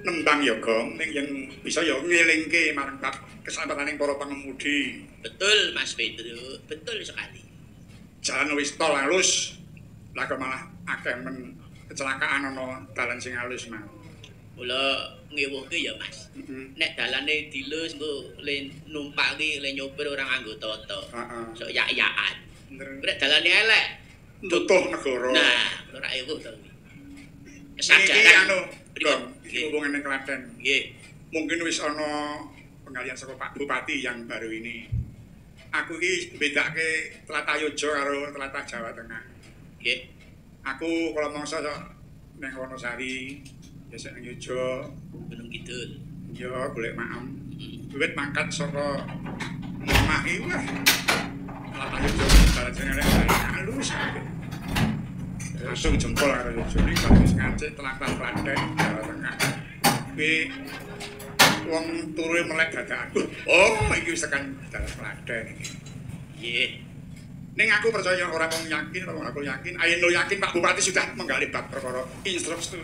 B: nembang yoga ning yen bisa ya ngelingke marang keselamatanning para pengemudi. Betul Mas Pedro, betul sekali. Jalan wis tol halus, lah kok malah akeh men kecelakaan ana dalan sing halus mang. Kula ngewuhke ya Mas. Nek dalane dilus engko le numpaki le nyopir orang nganggo toto. Sok yak-yakan. Nek dalane elek, dutuh negara. Nah, ora ewuh to. Kesadaran Gong, iki hubungan ning Klaten.
A: Nggih.
B: Mungkin wis ana penggalian saka Pak Bupati yang baru ini. Aku iki bedake tlatah Yojo karo tlatah Jawa Tengah.
A: Nggih.
B: Aku kalau mangsa ning Wonosari, biasa ning Yojo,
A: Gunung Kidul.
B: ya golek maem. Wiwit mangkat saka omah iki wah. Tlatah Yojo bareng halus. Langsung jempol karo Yojo iki bagus ngajak tlatah Klaten Jawa Tengah. Kuwi wong turu melek dadakan. Oh, iki wis tekan daerah Klaten iki.
A: Nggih.
B: Ning aku percaya ora wong yakin, ora aku yakin. Ayen lo yakin Pak Bupati sudah menggali bab perkara instruksi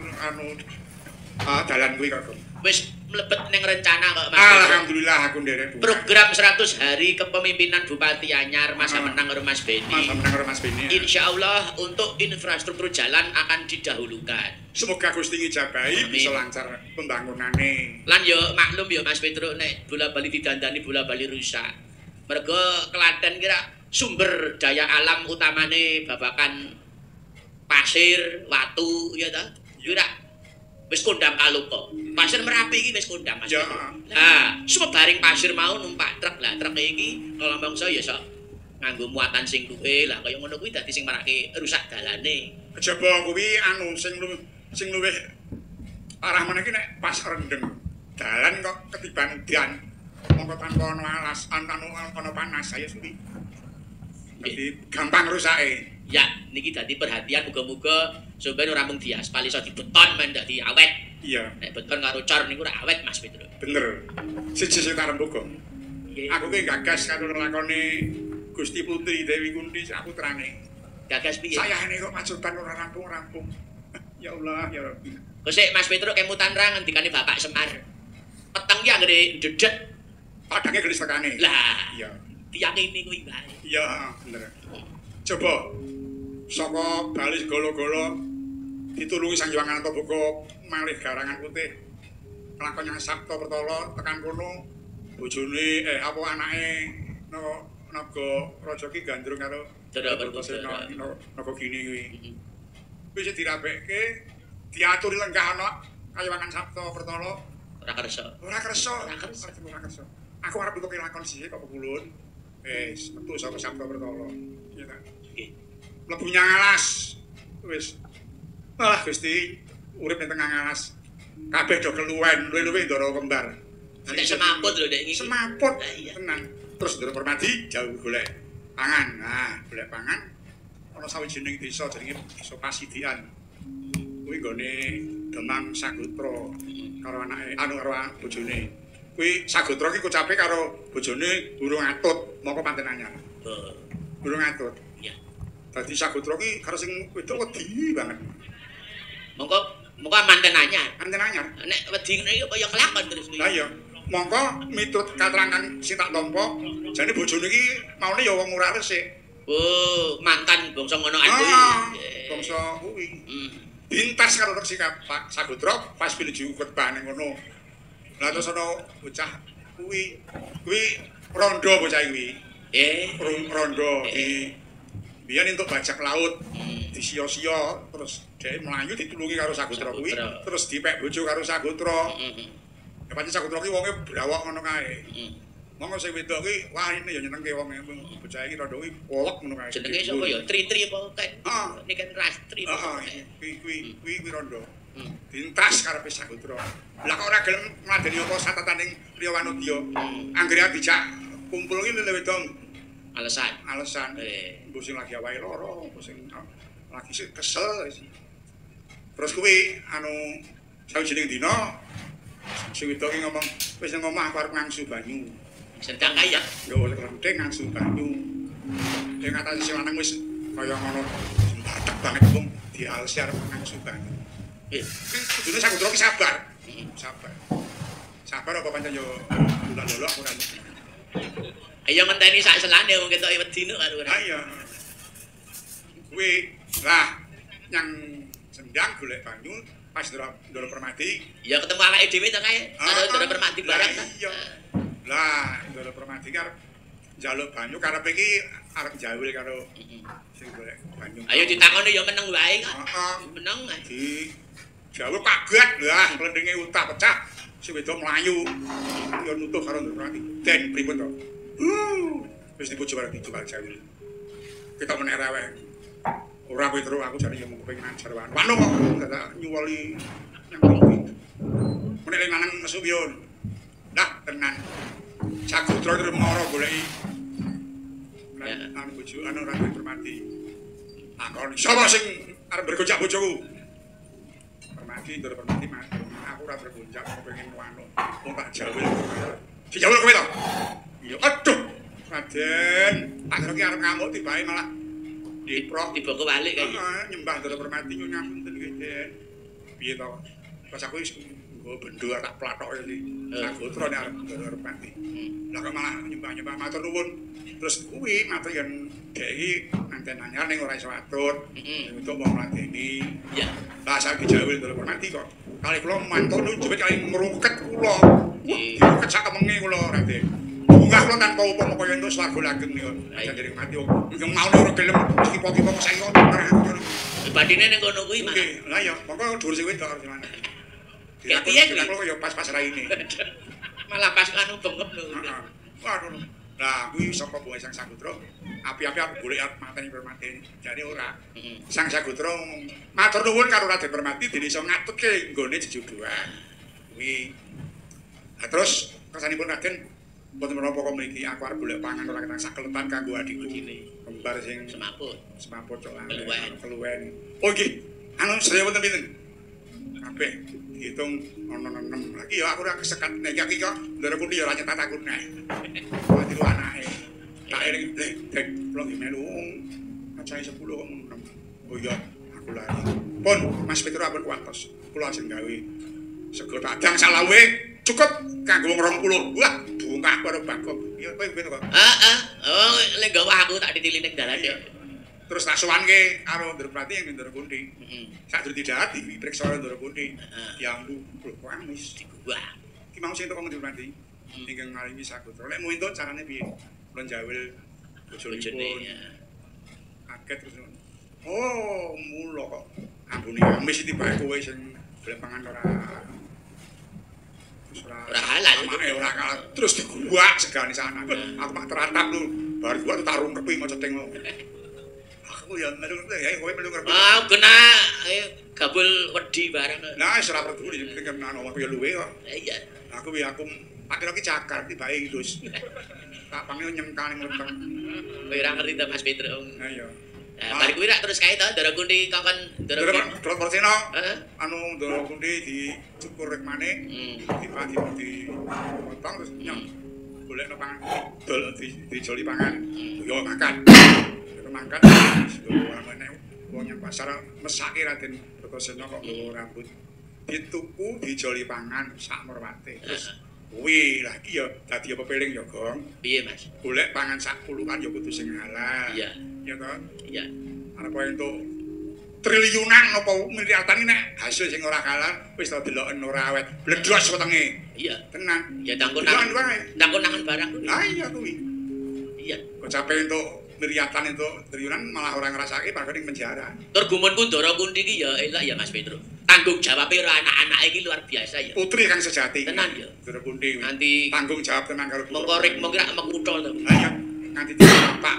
B: dalan kuwi kok.
A: Wis mlebet ning rencana kok Mas.
B: Alhamdulillah aku nderek Bu.
A: Program 100 hari kepemimpinan Bupati Anyar masa menang karo Mas Beni.
B: Masa menang karo Mas Beni.
A: Insya Allah untuk infrastruktur jalan akan didahulukan.
B: Semoga Gusti ngijabahi bisa lancar pembangunane.
A: Lan yo maklum yo Mas Petro nek bola-bali didandani bola-bali rusak. Mergo Klaten kira sumber daya alam utamane babakan pasir, watu ya ta. Kira wis kondang kalupa. Pasir Merapi iki wis kondang Mas.
B: Ya.
A: Lah, sumebaring pasir mau numpak truk. Lah truk iki kalau mangsa ya sok nganggo muatan sing luwih. Lah kaya ngono kuwi dadi sing marake rusak dalane.
B: Kejaba kuwi sing luwih arah meneh iki nek pas rendeng. Dalan kok ketiban udan. Mongko tanpa ana alasan ana panas saya suwi. Jadi gampang rusake.
A: Ya, niki dadi perhatian muga-muga sampeyan ora mung diaspal iso dibeton men dadi awet.
B: Iya,
A: Nek beton karo cor niku ora awet Mas Petro.
B: bener. Siji sing tak rembuga.
A: Nggih.
B: Aku ki gagas karo lakone Gusti Putri Dewi Kunti aku terane.
A: Gagas piye?
B: Sayane kok majuban ora rampung-rampung. Ya Allah, ya Rabbi.
A: Kok sik Mas Petro kemutan ra ngendikane Bapak Semar. Peteng ki anggere dedet.
B: Padange gelis tekane.
A: Lah,
B: Iya.
A: tiyang ini kuwi bae.
B: Iya, bener. Coba saka Bali segala-gala ditulungi Sang Hyang Antaboga malih garangan putih. Lakon yang Sabta Pertala tekan kono bojone apa anake naga raja ki gandrung karo
A: Dara
B: Bertasena naga gini kuwi. Wis dirabekke diaturi lenggah ana kayawangan Sabta Pertala.
A: Ora kersa.
B: Ora kersa.
A: Ora kersa.
B: Ora kersa. Aku arep entuk lakon sih kok kulun. Wis metu saka Sabta Pertala. Iya ta.
A: Nggih.
B: Mlebu nyang alas. Wis. Malah Gusti urip ning tengah alas. Kabeh do keluwen, luwih-luwih ndara kembar.
A: Nek semaput lho nek iki.
B: Semaput.
A: Lah iya.
B: Tenan. Terus ndara Permadi jauh golek pangan. Nah, golek pangan ana sawijining desa jenenge Desa Pasidian. Kuwi nggone Demang Sagotra karo anake karo bojone. Kuwi Sagotra ki kocape karo bojone Burung Atut, moko Panten Anyar.
A: Oh,
B: Burung Atut.
A: iya.
B: Dadi Sagotra ki karo sing wedok wedi banget.
A: Mongko manten anyar.
B: Panten Anyar.
A: Nek wedi ngene iki kaya kelakon terus kuwi.
B: Lah iya. Mongko miturut katerangan sing tak tampa, jane bojone iki maune ya wong ora resik.
A: Oh, mantan bangsa ngono aku.
B: Bangsa kuwi.
A: Hmm.
B: Dintas karo sikap Pak Sagotra pas pinuju khotbah ning ngono. Lah terus ana bocah kuwi rondo bocah kuwi. Rondo di biyen entuk bajak laut. Di sia-sia terus dhek mlayu ditulungi karo Sagotra kuwi, terus dipek bojo karo Sagotra. Ya pancen Sagotra ki wonge brawok ngono kae. Monggo sing wedok ki wah ini ya nyenengke wong bocah iki rondo kuwi wolek ngono kae.
A: Jenenge sapa ya? Tri-tri apa kan? Ini kan rastri.
B: Kuwi rondo. Dintas karepe Sagotra. Lah kok ora gelem ngladeni apa satataning Priya Wanudya. Anggere dijak kumpul ki lho wedok.
A: Alasan.
B: Mbok sing lagi awake lara, mbok sing lagi kesel. Terus kuwi sawijining dina sing wedok ki ngomong wis nang omah aku arep ngangsu banyu.
A: Sedang kaya.
B: Nggawa lentheng ngangsu banyu. Ing atase sing lanang wis kaya ngono. Batek banget wong dialesi arep ngangsu banyu. Kudune Sagotra ki sabar. Sabar apa pancen yo lolo aku ora.
A: Ayo ngenteni sak selane wong ketok wedi no karo ora.
B: Iya. Kuwi lah yang sendang golek banyu pas Ndara Permadi.
A: Ya ketemu awake dhewe to kae karo Ndara Permadi bareng ta.
B: Iya. Lah Ndara Permadi arep njaluk banyu karepe iki arep jawil karo sing golek banyu.
A: Ayo ditakoni ya meneng wae kok.
B: Heeh.
A: Meneng ae.
B: Di Jawab kaget lah, klendenge utah pecah. Sing wedok mlayu. Ya nutuh karo Ndrawati. Den pripun to? Wis dipuji bareng dijual Jawi. Kita meneh rewe. Ora kowe terus aku jane yo mung kepengin ajar wae. Wano kok dadak nyuwali yang tinggi. Meneh lanang nesu piyon. Dah tenan. Sakutra terus mara goleki. Anu bojo anu ora Permati. Takon sapa sing arep bergojak bojoku? Permati ndur Permati matur. Aku ora bergonjak kepengin wano. Wong tak jawel. Dijawel kowe to? Iya, aduh. Raden, tak kira arep ngamuk tibae malah diprok
A: tiba kebalik kae.
B: Nyembah ndur Permati nyuwun ngapunten nggih, Den. Piye to? Pas aku wis nggo bendho tak plathok iki. Sagotra nek arep ndur Permati. Lah kok malah nyembah-nyembah matur nuwun. Terus kuwi matur yen dhek iki nanten anyar ning ora iso atur. Untuk wong ngladeni.
A: Iya.
B: Lah saiki jawel ndur Permati kok. Kali kula mantuk njupit kali ngrungket kula. Ngrungket sak kemenge kula Raden. Bunga kula tanpa upama kaya entuk swarga langgeng niku. Jadi mati wong mau ora gelem kipo-kipo saiki kok.
A: Badine ning kono kuwi mah.
B: Nggih, lah ya, monggo dhuwur sing wedok gimana.
A: Piye kuwi?
B: Kula ya pas-pas raine.
A: Malah pas anu bengep lho.
B: Heeh. Waduh. Lah kuwi saka Mbok Sang Sagutra, api-api arep golek arep mateni Permati. Jane ora. Sang Sagutra matur nuwun karo Raden Permati dene iso ngatutke nggone jejuduan. Kuwi. Lah terus kersanipun Raden mboten menapa kok mriki aku arep golek pangan ora ketang sakeletan kanggo adikku kembar sing semaput cok keluwen. Oh nggih. Anu sedaya wonten pinten? Kabeh diitung ana 6 lagi ya aku ora kesekat nek iki kok ndara kuwi ya ora nyetat aku neh. Mati lu anake. Tak eling dek kula melu kacahe 10 kok 6. Oh iya aku lali. Pun Mas Petro ampun kuwatos. Kula ajeng gawe sego tadang salawe cukup kanggo wong 20. Wah, bungkah karo Bagong. Ya kowe ben kok.
A: Heeh. Oh, lek gawe aku tak ditili ning dalan ya.
B: Terus tak sowanke karo Ndrawati yang Ndara Kunti. Sak durung didhati dipriksa karo Ndara Kunti. Ya ampun, kok wis digua. Ki mau sing teko Ndrawati. Ingkang ngaringi Sagutra. Lek mau entuk carane piye? Kula jawel bojone. Kaget terus. Oh, mulo kok. Ampune amis iki bae kowe sing golek pangan ora
A: halal.
B: Ora halal. Terus diguak segane sana. Aku mak teratap lho. Bar gua tak rungkepi mau ceteng. Aku ya melu ya kowe melu ngerti.
A: Ah, kena gabul wedi barang.
B: Nah, wis ora peduli penting kena omah ya luwe kok.
A: Iya.
B: Aku ya aku tak kira ki cakar tibae terus. Tak panggil nyemkane mlempeng.
A: Kowe ora ngerti ta Mas Petro.
B: Nah iya.
A: Nah, bar kuwi rak terus kae to Ndara Kunti kongkon Ndara Kunti.
B: Terus Porsena. Anu Ndara Kunti dicukur rek maneh. Dipati potong terus nyong. Golekno pangan. Dol dijoli pangan. Yo makan. Mangkat amene wong yang pasar mesake Raden Kertasena kok nggawa rambut dituku dijoli pangan sak merwate terus kuwi lagi ya dadi pepeling ya Gong
A: piye Mas
B: golek pangan sak puluhan ya kudu sing halal
A: iya
B: ya to
A: iya
B: arep entuk triliunan apa miliaran nek hasil sing ora halal wis to deloken ora awet bledhos wetenge
A: iya
B: tenan
A: ya tangkon-tangkon barang
B: ah iya kuwi
A: iya
B: kok capek entuk miliatan itu triliunan malah orang ngrasake padha ning penjara.
A: Tur gumunku Ndara Kunti iki ya elak ya Mas Petro. Tanggung jawabe ora anak-anak iki luar biasa ya.
B: Putri kang sejati.
A: Tenan ya.
B: Ndara Kunti.
A: Nanti
B: tanggung jawab tenan karo
A: mongko rik mung kira mekutho to.
B: Ha iya. Nganti dipapak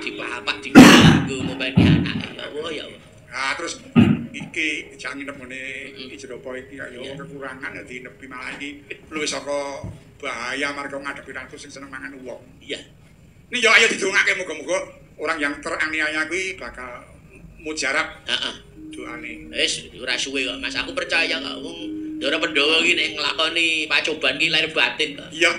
A: dianggo ngopeni anake. Ya Allah ya Allah.
B: Nah terus iki jangan nginep ngene Ijeropo iki ya kekurangan ya dinepi malah iki luwih saka bahaya marga ngadepi ratu sing seneng mangan wong.
A: Iya.
B: Ini ya ayo didongake muga-muga orang yang teraniaya kuwi bakal mujarab.
A: Heeh.
B: Doane.
A: Wis ora suwe kok Mas. Aku percaya kok wong Ndara Pandhawa iki nek nglakoni pacoban ki lahir batin kok.
B: Iya,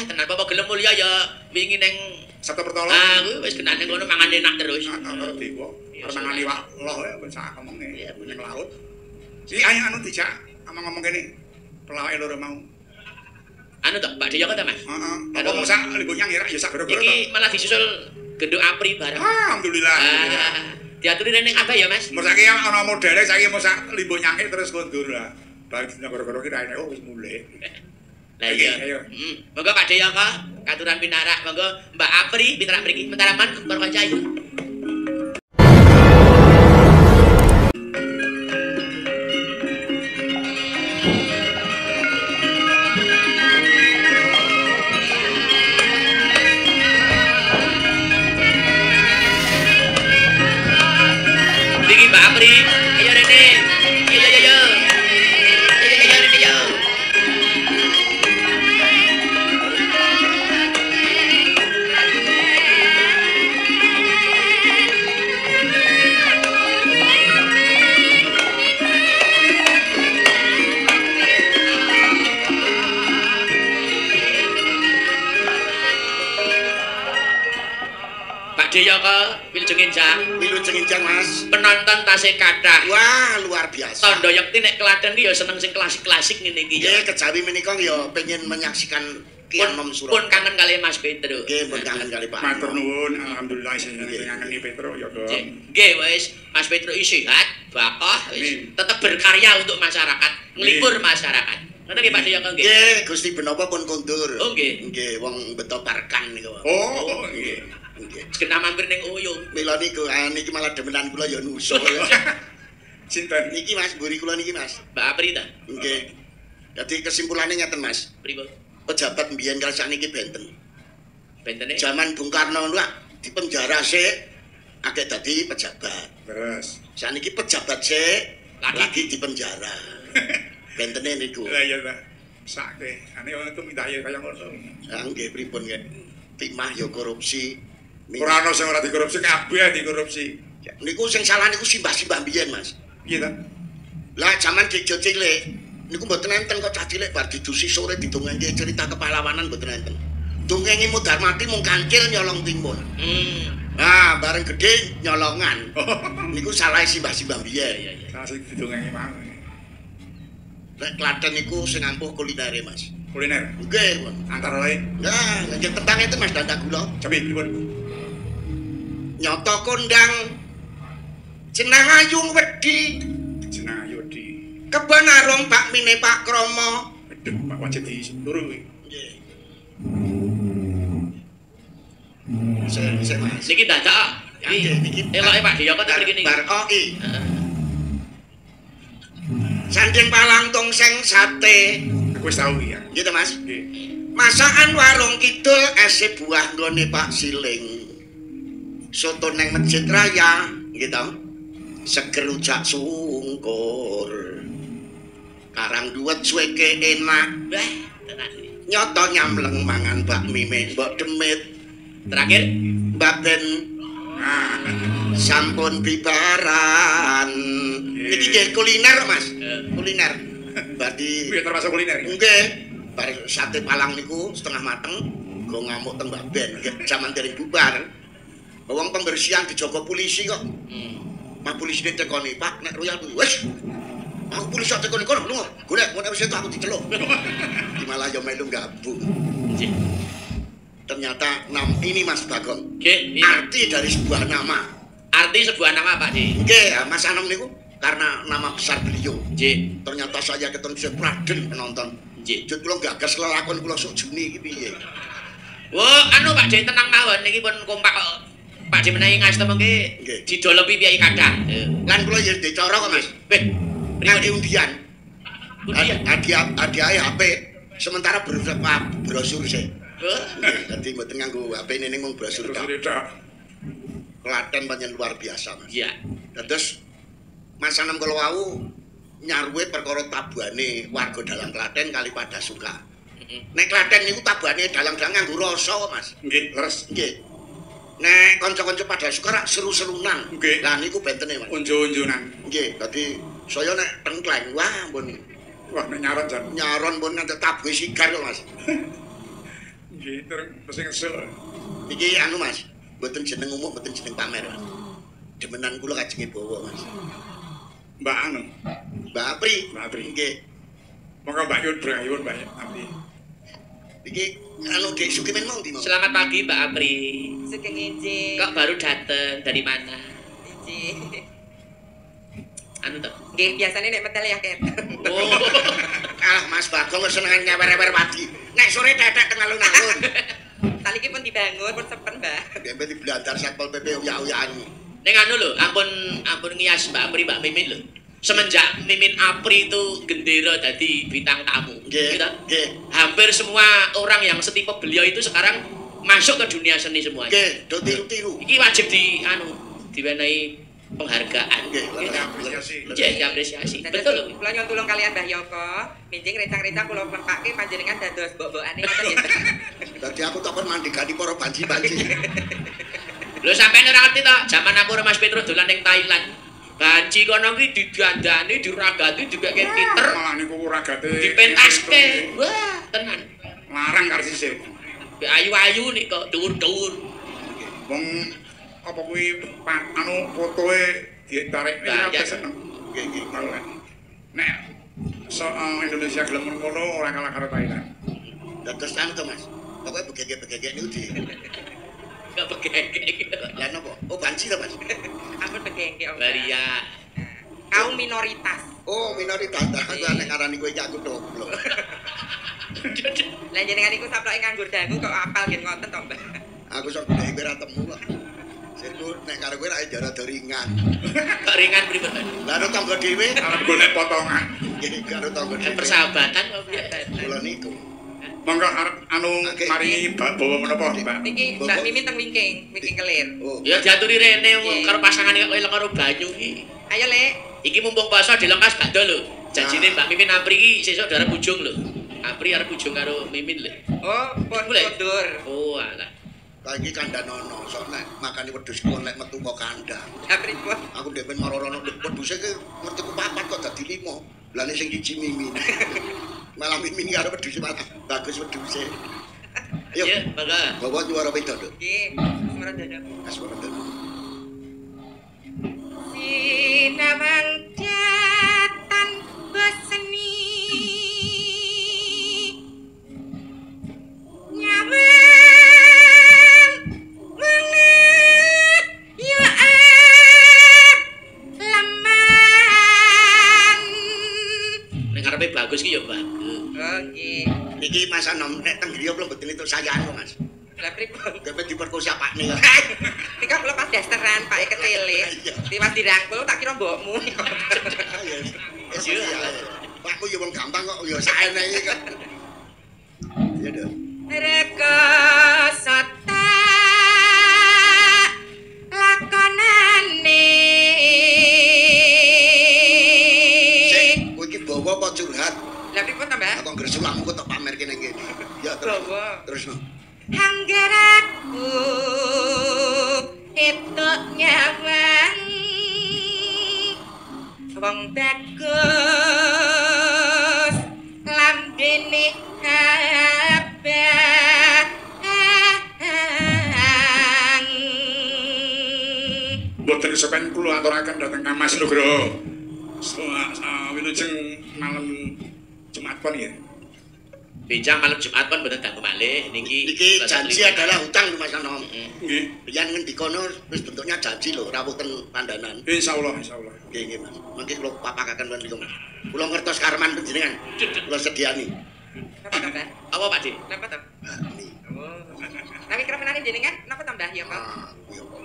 A: tenan apa gelem mulya ya wingi ning
B: Sabtu Pertolo.
A: Ah, kuwi wis kenane ngono mangan enak terus.
B: Ngerti kok. Mangan iwak loh ya ben sak omongnya ning laut. Si ayo anu dijak ngomong kene. Pelawake loro mau.
A: Anu tok, Pak Deya kok ta, Mas?
B: Heeh. Apa mung sak limbung nyang ya sak gara-gara.
A: Iki malah disusul genduk apri bareng.
B: Alhamdulillah.
A: Diaturi ning Abah ya, Mas?
B: Mun saiki ana modele saiki mung sak limbung nyang terus kondur lah. Bang gara-gara ki raine wis mulih.
A: Lah iya. Monggo Pak Deya kok katuran pinarak, monggo Mbak Apri pinarak mriki mentaraman karo kanca ayu. Mbak Apri, ayo rene. Yo. Ayo rene yo. Deya ke Wilujeng Enjang.
C: Wilujeng Enjang, Mas.
A: Penonton tasih kathah.
C: Wah, luar biasa.
A: Tandha yekti nek Klaten ki ya seneng sing klasik-klasik ngene iki ya.
C: Nggih, kejawi menika ya pengen menyaksikan Kian Nom Suro.
A: Pun kangen kali Mas Petro.
C: Nggih, pun kangen kali Pak.
B: Matur nuwun, alhamdulillah sing ngangeni Petro ya, Dong.
A: Nggih, wis Mas Petro sehat, bakoh, wis tetep berkarya untuk masyarakat, nglipur masyarakat. Ngoten nggih Pak Deya nggih.
C: Nggih, Gusti Benopo pun kondur.
A: Oh nggih.
C: Nggih, wong beto parkan niku.
B: Oh, nggih.
C: Nggih.
A: Kena mampir ning Uyung.
C: Mila niku niki malah demenan kula ya nusul.
B: Sinten?
C: Niki Mas, mburi kula niki Mas.
A: Mbak Apri ta?
C: Nggih. Dadi kesimpulannya ngeten Mas.
A: Pripun?
C: Pejabat mbiyen kali sakniki benten.
A: Bentene?
C: Zaman Bung Karno niku dipenjara sik akeh dadi pejabat.
B: Terus.
C: Sakniki pejabat sik lagi dipenjara. Bentene niku.
B: Lah iya ta. Sake, ane wong itu minta ya kaya ngono.
C: Lah nggih pripun nggih. Timah ya korupsi.
B: Ora ana sing ora dikorupsi, kabeh dikorupsi.
C: Niku sing salah niku simbah-simbah mbiyen, Mas.
B: Piye ta?
C: Lah zaman Dijo cilik niku mboten enten kok cah cilik bar didusi sore didongengke cerita kepahlawanan mboten enten. Dongenge Mudar Mati mung kancil nyolong timun. Nah, bareng gedhe nyolongan. Niku salah simbah-simbah mbiyen.
B: Nah, sing didongenge mau.
C: Nek Klaten niku sing ampuh kulinere, Mas.
B: Kuliner.
C: Nggih, Pun.
B: Antara lain.
C: Nah, njenengan tentang itu Mas Dandak Gula.
B: Cobi pripun?
C: Nyoto kondang jeneng ayung wedi
B: Jeneng Yodi.
C: kebon arung Pak Mine Pak Kromo.
B: Aduh, Pak wajib dituru kuwi.
C: Nggih. Sik Mas.
A: Niki dadak.
C: Niki
A: Eloke Pak Deya kok mriki niki.
C: Bar OI. Sanding palang tongseng sate.
B: Aku wis tau ya.
C: Gitu Mas.
B: Nggih.
C: Masakan warung kidul ese buah nggone Pak Siling. Soto neng Masjid Raya, gitu. Seger rujak sungkur. Karang duwet suweke enak.
A: Wah, tenan iki.
C: Nyoto nyamleng mangan bakmi Mbok Demit.
A: Terakhir
C: Mbak Ben sampun bibaran. Niki nggih kuliner, Mas. Kuliner. Berarti
B: Kuwi termasuk kuliner.
C: nggih. Bar sate palang niku setengah mateng, go ngamuk teng Mbak Ben zaman dereng bubar. Wong pembersihan dijogo polisi kok. Pak polisi tekoni, Pak, nek royal wis. Aku polisi tekoni kono, lunga. Golek ngono wis aku diceluk. Di malah yo melu gabung. Ternyata ini Mas Bagong.
A: nggih,
C: Arti dari sebuah nama.
A: arti sebuah nama Pak Di.
C: Nggih, Mas Anom niku karena nama besar beliau.
A: Nggih,
C: Ternyata saya ketemu Praden penonton.
A: nggih.
C: Jut kula gagas lelakon kula sok jeni iki piye.
A: Wah, anu Pak Di tenang mawon niki pun kompak kok. Pak Di menawi ngasta mengke
C: Nggih.
A: didolopi piyai kathah.
C: Lan kula ya dicara kok Mas.
A: Weh,
C: Ngadi undian.
A: undian.
C: Hadiah HP sementara berupa brosur sih.
A: Oh,
C: Dadi mboten nganggo HP ini mung brosur
B: Terus
C: tok.
B: tok.
C: Klaten pancen luar biasa, Mas.
A: iya.
C: Terus Mas Anem kula wau nyarwe perkara tabuhane warga dalang Klaten kali pada suka. Nek Klaten niku tabuhane dalang-dalang nganggo rasa, Mas.
B: Nggih, leres.
C: Nggih. Nek kanca-kanca pada suka rak seru-serunan.
B: Nggih.
C: Lah niku bentene, Mas.
B: Unju-unjunan.
C: Nggih, dadi saya nek tengkleng, wah pun
B: Wah, nek nyaron jan.
C: nyaron pun nganti tabuhe sigar lho, Mas.
B: Nggih, terus sing kesel.
C: Niki anu Mas, mboten jeneng umum, mboten jeneng pamer, Mas. Demenan kula kajenge bawa, Mas.
B: Mbak anu,
C: Mbak Apri.
B: Mbak Apri.
C: Nggih.
B: monggo Mbak Yun brayun Mbak Apri.
C: Niki anu Dek Sukimen mau ndi mau?
A: Selamat pagi Mbak Apri.
D: Sugeng Injing.
A: Kok baru dateng dari mana?
D: Injing.
A: Anu toh.
D: Nggih, biasane nek metel ya ket.
A: Oh.
C: Ah, Mas Bagong wis senengan nyewer-ewer padi. Nek sore tetek teng alun-alun.
D: Tali iki pun dibangun, pun sepen, Mbak.
C: Dembe diblandar Satpol PP uyak-uyakan.
A: Ning anu lho, ampun ngias Mbak Apri, Mbak Mimin lho. Semenjak Mimin Apri itu gendera jadi bintang tamu.
C: Nggih.
A: Gitu?
C: Nggih.
A: Hampir semua orang yang setipe beliau itu sekarang masuk ke dunia seni semuanya.
C: Nggih, do tiru-tiru.
A: Iki wajib diwenehi penghargaan.
C: Nggih,
B: apresiasi.
A: Nggih, apresiasi.
D: Dados
A: Betul.
D: kula nyuwun tulung kalian Mbah Yoko, minjing rencang-rencang kula klempake panjenengan dados mbok-mbokane ngoten ya.
C: Dadi aku takon mandhegani para banji-banji.
A: Lho sampeyan ora ngerti to, jaman aku karo Mas Petrus dolan ning Thailand. Banci kono kuwi digandani, diragati, digeke titer,
B: Malah niku ragate
A: dipentaske. Wah, tenan.
B: larang karsise.
A: Ayu-ayu nih kok dhuwur-dhuwur.
B: Wong apa kuwi anu fotoe ditarik
A: Banyak.
B: seneng.
C: Nggih, nggih.
B: Nek Indonesia gelem ngono ora kalah karo Thailand.
C: Dados anu to, Mas. Pokoke begege-begege niku di.
A: Gak begege.
C: Lah napa? Oh, banci to, Mas.
D: Ampun begengke Om.
A: Baria.
D: Kaum minoritas.
C: Oh, minoritas. Aku nek ngarani kowe iki aku goblok.
D: Lah jenengan iku saploke nganggur dangu kok apal ngen ngoten to, Mbah.
C: Aku sok golek kowe ra temu kok. Sirku nek karo kowe ra jara ringan.
A: Kok ringan pripun?
C: Lah nek tangga dhewe,
B: Arep golek potongan.
C: nggih karo tangga dhewe.
A: Persahabatan kok piye?
C: Kula niku.
B: Monggo arep anu mari bawa menapa, Mbak?
D: Niki Mbak Mimin teng wingking kelir.
C: Oh,
A: Ya diaturi rene
D: Nggih.
A: karo pasangane kok karo banyu iki.
D: Ayo, Lek.
A: Iki mumpung poso dilengkas gado lho. Janjine Mbak Mimin Apri iki sesuk arep ujung lho. Apri arep ujung karo Mimin lho.
D: Oh, pun
A: Boleh?
D: mundur.
A: Oh alah.
C: saiki kandhanono, sok nek makane wedhus kok nek metu kok kandhang.
D: Lah pripun?
C: Aku dhewe marorono wedhuse ki ngerti ku papat kok dadi 5. Lah nek sing siji Mimin. Malah Mimin karo wedhus malah bagus wedhuse. Ayo,
A: Ya, mangga.
C: bawa juara wedok. Dok.
D: Nggih, semara dadak.
C: Asmara dok.
D: Sinamang jatan beseni nyamang meneh ya leman.
A: Nek ngarepe bagus ki ya bagus.
D: Oh nggih.
C: Niki Mas Anom nek teng griya kula mboten itu sayaan kok Mas.
D: Lah pripun?
C: Kepe diperkosa Pak nih.
D: Nika kula pas dasteran Pak ketele. Tiwas dirangkul tak kira mbokmu.
C: Pakku ya wong gampang kok ya saene iki kok. Iya dong.
D: Reka sota lakonane.
C: Sing kowe iki bawa apa curhat?
D: Lah pripun ta, Mbak?
C: Aku ngger sulakmu kok tak pamerke ning kene. Ya terus.
D: Bawa.
C: Terus no.
D: Anggaraku etuk nyawang wong bagus lambene abang.
B: Mboten sepen kula aturaken dhateng Kang Mas Nugroho. Wilujeng malam Jumat pon ya.
A: Bincang malam Jumat pun mboten ganggu malih niki.
C: Iki janji adalah hutang Mas Anom.
B: Nggih.
C: Yen ngendikono wis bentuknya janji lho rawuh ten pandanan.
B: Insyaallah, insyaallah.
C: Nggih nggih Mas. Mangke kula papakaken men niku Mas. Kula ngertos kareman panjenengan. Kula sediani.
D: Napa to, Mbak?
A: Apa Pak Dik?
D: Napa to?
C: Bakmi.
D: Oh. Tapi keremenane jenengan napa to, Mbah? Ya kok.
C: Ah, ya apa.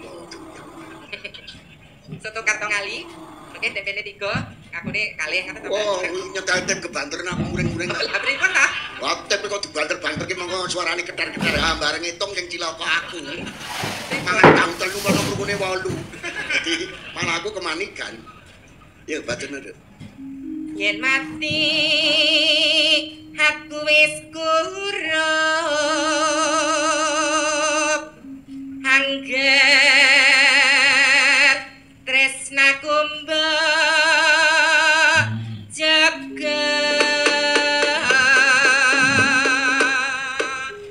D: Soto kartong kali. Oke, DPD 3, aku nih kalih ngoten to,
C: Wah,
D: Mbak?
C: nyetel tip kebanteran aku muring-muring.
D: Lah pripun ta?
C: Wah, tip kok dibanter-banter ki monggo suarane ketar-ketar ha bareng ngitung sing cilaka aku. Mangan tahu telu kono krungune 8. Dadi malah aku kemanikan. Ya bacane, Dok.
D: Yen mati aku wis kurup angger tresnaku mbok jaga.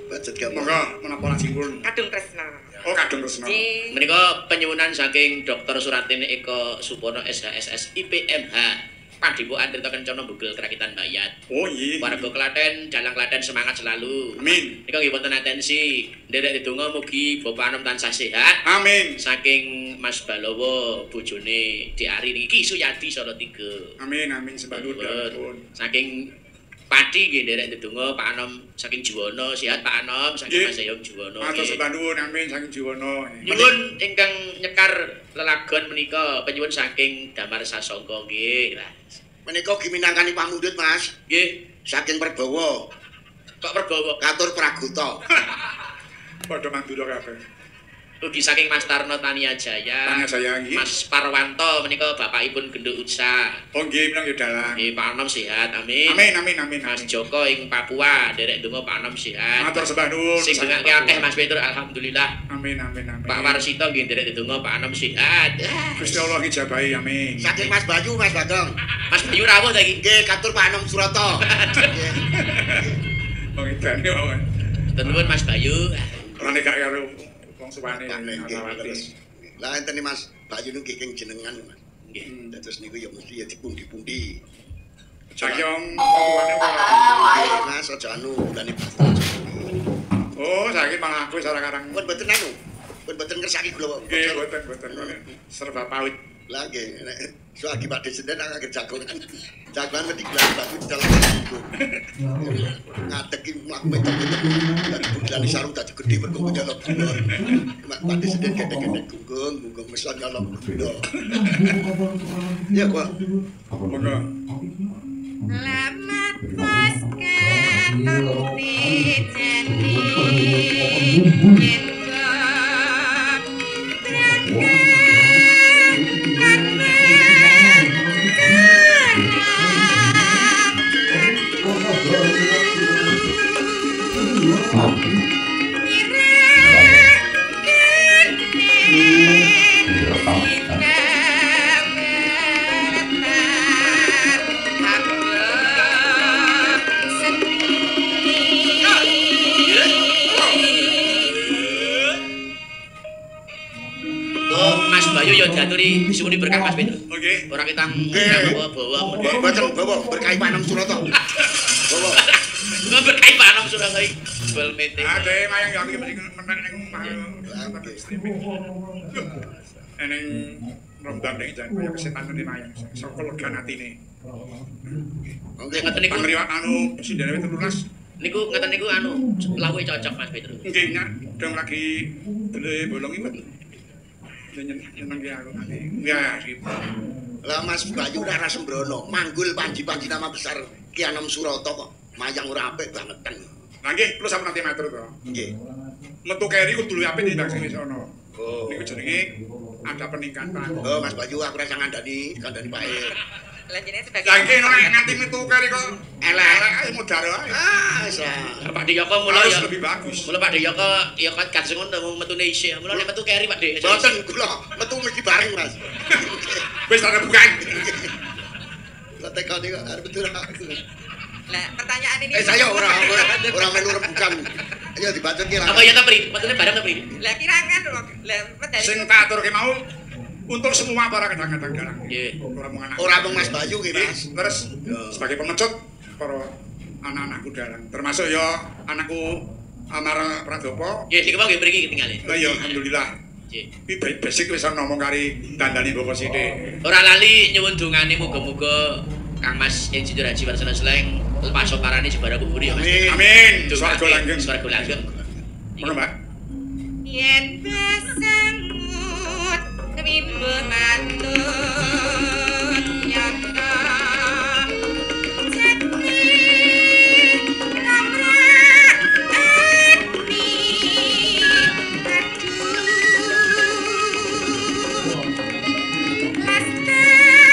C: Bacet gampang.
B: Monggo menapa lajeng pun.
D: Kadung tresna.
B: Oh, kadung resna.
D: Nggih.
A: Menika penyuwunan saking Dr. Suratine Eko Supono SHSS IPMH Pandipokan Tirta Kencana Bugel Kerakitan Bayat.
B: Oh, iya.
A: Warga Klaten, dalang Klaten semangat selalu.
B: Amin.
A: Nika nggih wonten atensi, nderek ndedonga mugi Bapak Anom tansah sehat.
B: Amin.
A: Saking Mas Balowo bojone Dik Ari niki Suyadi Salatiga.
B: Amin, amin sebangun
A: Pun. Saking Pati nggih nderek ndedonga Pak Anom saking Juwana sehat Pak Anom saking
B: Nggih.
A: Mas Ayong Juwana.
B: Matur
A: nggih.
B: sebangun amin saking jiwana.
A: Nyuwun ingkang nyekar lelagon menika penyuwun saking Damar Sasongko nggih. Lah,
C: Menika giminangkani pamundhut, Mas.
A: nggih,
C: Saking Perbawa,
A: kok pergawa.
C: katur Praguta.
B: Padha mandura kabeh.
A: Ugi saking Mas Tarno Tania Jaya.
B: Tanya saya nggih.
A: Mas Parwanto menika bapakipun Genduk Utsa.
B: Oh nggih menawi dalang.
A: Nggih Pak Anom sehat. Amin.
B: Amin.
A: Mas Joko ing Papua derek donga Pak Anom sehat.
B: Matur sembah nuwun.
A: Sing dengake akeh Mas Petruk alhamdulillah.
B: Amin.
A: Pak Warsito nggih derek donga Pak Anom sehat.
B: Gusti Allah ngijabahi amin.
C: Saking Mas Bayu, Mas Bagong.
A: Mas Bayu rawuh ta iki?
C: Nggih, katur Pak Anom Surata. Nggih.
B: Wong edane wae.
A: Nuwun Mas Bayu.
B: Ora nek karo wong suwane
C: Terus. Lah enten Mas Bayu niku king jenengan, Mas.
A: Nggih.
C: Terus niku ya mesti ya dipundi-pundi.
B: Saiki wong tuane ora.
C: Nggih, Mas aja anu bulane batu.
B: Oh, saiki malah aku ora karang.
C: Pun mboten anu. Pun mboten ngersaki kula.
B: Nggih, boten. Serba pawit.
C: Lah nggih, nek soalnya Pak Desenden agak jagongan. Jagongan mesti gelar batu di dalam itu. Ngadeki mlaku metok-metok. Dari bulan sarung dadi gedhe mergo nyolok gula. Pak Desenden gedhe-gedhe gunggung meson nyolok gula. Ya, Pak.
B: Monggo.
D: Lamat pas katone jane yen
A: Mas Bayu ya diaturi disuwuni berkah Mas Petruk.
B: Nggih.
A: Ora kita bawa.
C: Mboten bawa berkahi Pak Anom Surata. Bawa.
A: Berkah Pak Anom Surata iki. Bal meeting.
B: Ade mayang ya iki mesti meneng ning eneng rombang nek jan kaya kesetan nang mayang. Saka legan atine.
C: Nggih,
A: Ngeten niku.
B: Pangriwak anu sindene 13.
A: Niku ngeten niku anu lawuhe cocok Mas Petruk.
B: Nggih, Nyak. Dong lagi dele bolong iki. Nyeneng ki aku nanti. Ya, gitu.
C: lah Mas Bayu ora sembrono, manggul panji-panji nama besar Ki Anom Surata kok. Mayang ora apik bangetan.
B: Lah nggih, kula sampun nanti matur to.
C: Nggih.
B: Metu keri kudu luwih apik timbang sing wis ana.
C: Oh.
B: Niku jenenge ada peningkatan.
C: Oh, Mas Bayu aku rasa kandhani pae.
D: Lah jenenge sebagai
B: Lah iki nek nganti metu keri kok elek ae modar wae.
C: Ah, isa.
A: Pak Diyoko mula
B: Harus
A: ya.
B: lebih bagus.
A: Mula Pak Diyoko ya kan kadung ngono metune isih. Mula nek metu keri Pak Dik.
C: Boten kula metu mesti bareng, Mas.
B: Wis ana bukan.
C: Lah tekane kok arep metu aku.
D: Lah pertanyaan ini
C: Saya ora melu rebukan. Ayo dibacoke lah.
A: Apa ya ta Pri? Metune bareng ta Pri?
D: Lah kirangan kok. Lah medali
B: Sing tak aturke mau untuk semua para kadang-kadang garang.
A: Nggih.
B: Ora mung anak.
C: Ora mung Mas Bayu ki, Mas.
B: Terus sebagai pengecut para anak-anakku dalang, termasuk ya anakku Amar Pradopo.
A: Nggih, niku nggih mriki ketinggalan.
B: Lah ya alhamdulillah.
A: Nggih.
B: Iki basic wis ngomong kari dandani Bapak sithik.
A: Ora lali nyuwun dongane muga-muga Kang Mas Yen Jindur Haji Warsana Sleng lepas soparane jebara kubur ya Mas.
B: Amin. Swarga langgeng.
A: Swarga langgeng.
B: Ngono, Mbak.
D: yen besangut wimbo matut nyata jati kamrani aduh lestariya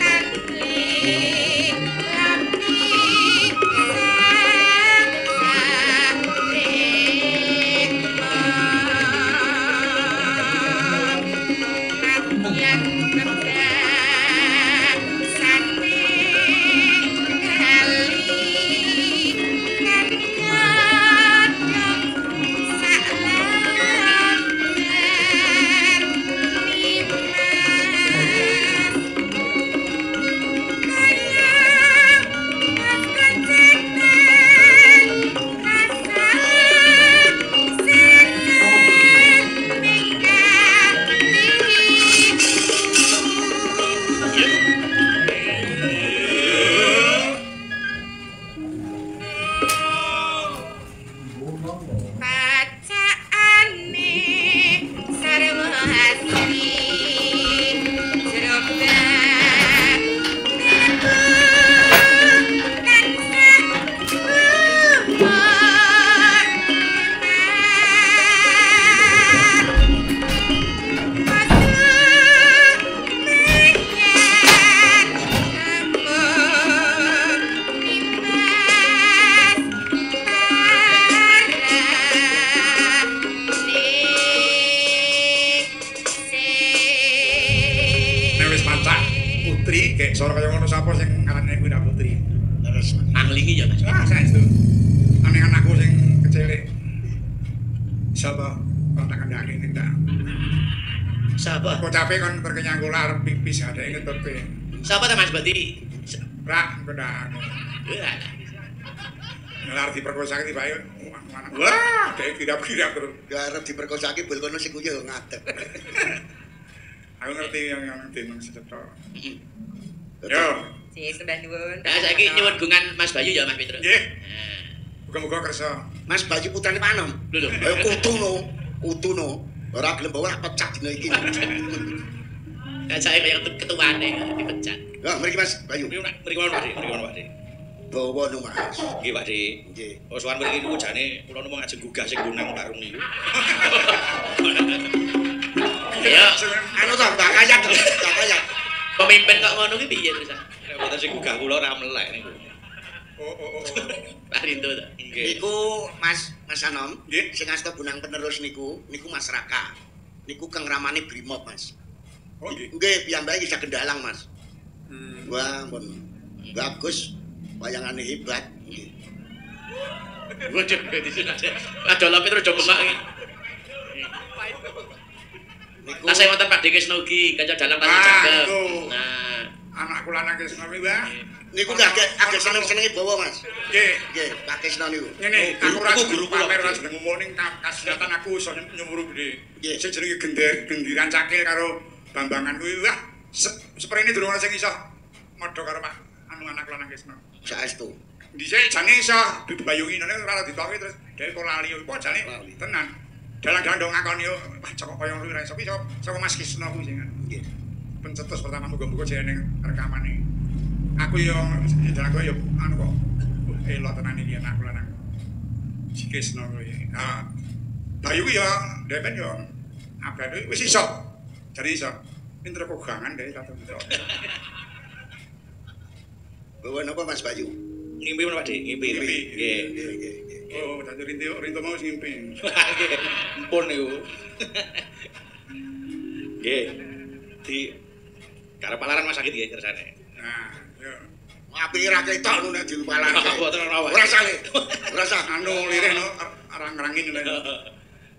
D: nanti
B: Putri, kayak suara kaya ngono sapa sing ngarane Winda Putri.
C: Terus
A: Anglingi ya Mas.
B: Ah, saestu. Ane anakku sing kecilik. Sapa? Kok tak kandhane ndak.
A: Siapa?
B: Kocape kon berkenyang kula arep pipis adeke ngetutke.
A: Siapa ta Mas berarti?
B: Rak kendak.
A: Wah.
B: Ngelar diperkosa iki bae. Wah, dhek kirap-kirap terus.
C: arep diperkosake bel kono sing yo ngadeg.
B: Aku ngerti yang demang sedetok.
A: Heeh.
B: Yo,
D: Si sembah nuwun.
A: Nah, saiki nyuwun gungan Mas Bayu ya Mas Petrus.
B: nggih.
A: Nah,
B: Muga-muga kersa.
C: Mas Bayu putrane Panom.
A: lho.
C: Ayo kudu no. Ora gelem bawa pecah dina iki.
A: Kan saya kaya ketuane dipecat.
C: Ya, mriki Mas Bayu.
A: Mriki ngono Pak Dik, mriki ngono Pak Dik.
C: Bawa no Mas.
A: Nggih Pak Dik.
C: Nggih.
A: Oh, sowan mriki niku jane kula nemu ngajeng gugah sing gunang barung niku. Ya,
C: Anu to, Mbak Kayat. Mbak Kayat.
A: pemimpin kok ngono ki piye terusan? Mboten sing gugah kula ora melek niku.
B: Oh.
A: Pak Rindo to. Nggih.
C: Niku Mas Anom,
B: Nggih.
C: sing asta bunang penerus niku Mas Raka. Niku kang ramane Brimob, Mas.
B: Oh nggih.
C: Nggih, piyambake bisa gendalang, Mas.
B: Hmm.
C: Wah, pun bagus. Wayangane hebat. Nggih.
A: Waduh, di sini ada lapi terus coba gemak iki.
C: Niku
A: Nah, saya wonten Pak Dik Kisnogi, kanca dalang paling
B: Ah,
A: cakep.
B: itu.
A: Nah,
B: Anakku lanang Krisna kuwi, Mbah.
C: niku agak seneng-senenge bawa, Mas.
B: Nggih.
C: Nggih, Pak Krisna niku.
B: Ngene,
A: Oh,
B: aku ora
A: guru kula.
B: pamer ora jeneng umum ning kasihatan aku iso nyemuru gede.
C: Nggih.
B: Sing jenenge gendiran cakil karo Bambangan kuwi wah seprene durung ana sing iso modho karo Pak anu anak lanang Krisna.
C: Saestu.
B: Dhisik jane iso dibayungi ngene ora ditoki terus dhewe kok lali kok jane
C: Lali.
B: tenan. Dalang-dalang dong ngakoni yo wah cocok kaya ngono ora iso ki saka Mas Krisna kuwi sing
C: Nggih.
B: pencetus pertama muga-muga jane ning rekamane. Aku yo dalang yo anu kok elok tenan iki anakku lanang. Si Krisna kuwi. Ah Bayu kuwi yo dhewe yo abad wis iso. Jadi iso pinter kogangan dhewe satu itu.
C: Bawa napa Mas Bayu?
A: ngimpi men Pak Dik, ngimpi.
B: Ngimpi.
A: Nggih.
C: Nggih.
B: Oh, dadi rinto mau sing ngimpi.
A: Nggih. Ampun niku. Nggih. Di karep palaran Mas Sakit nggih kersane.
B: Nah, yo
C: Apike ra ketok nu nek dilupalan.
A: Mboten ora wae.
C: Ora sale. Ora sah.
B: anu lirih no arang-arangin lho.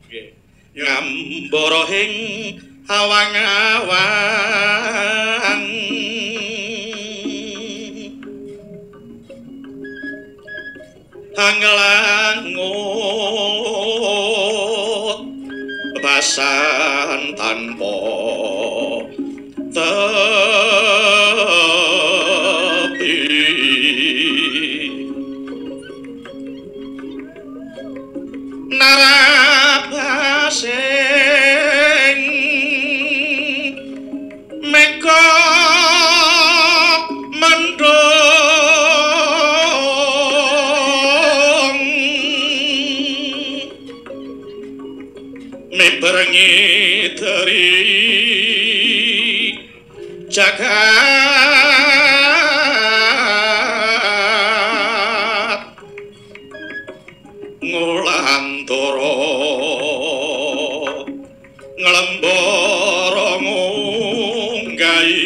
A: Nggih.
B: Yo
A: Ngambara ing awang-awang anglangut basan tanpa tepi narabasing meka mendung miberengi dari jagat ngulantara nglembara ngunggahi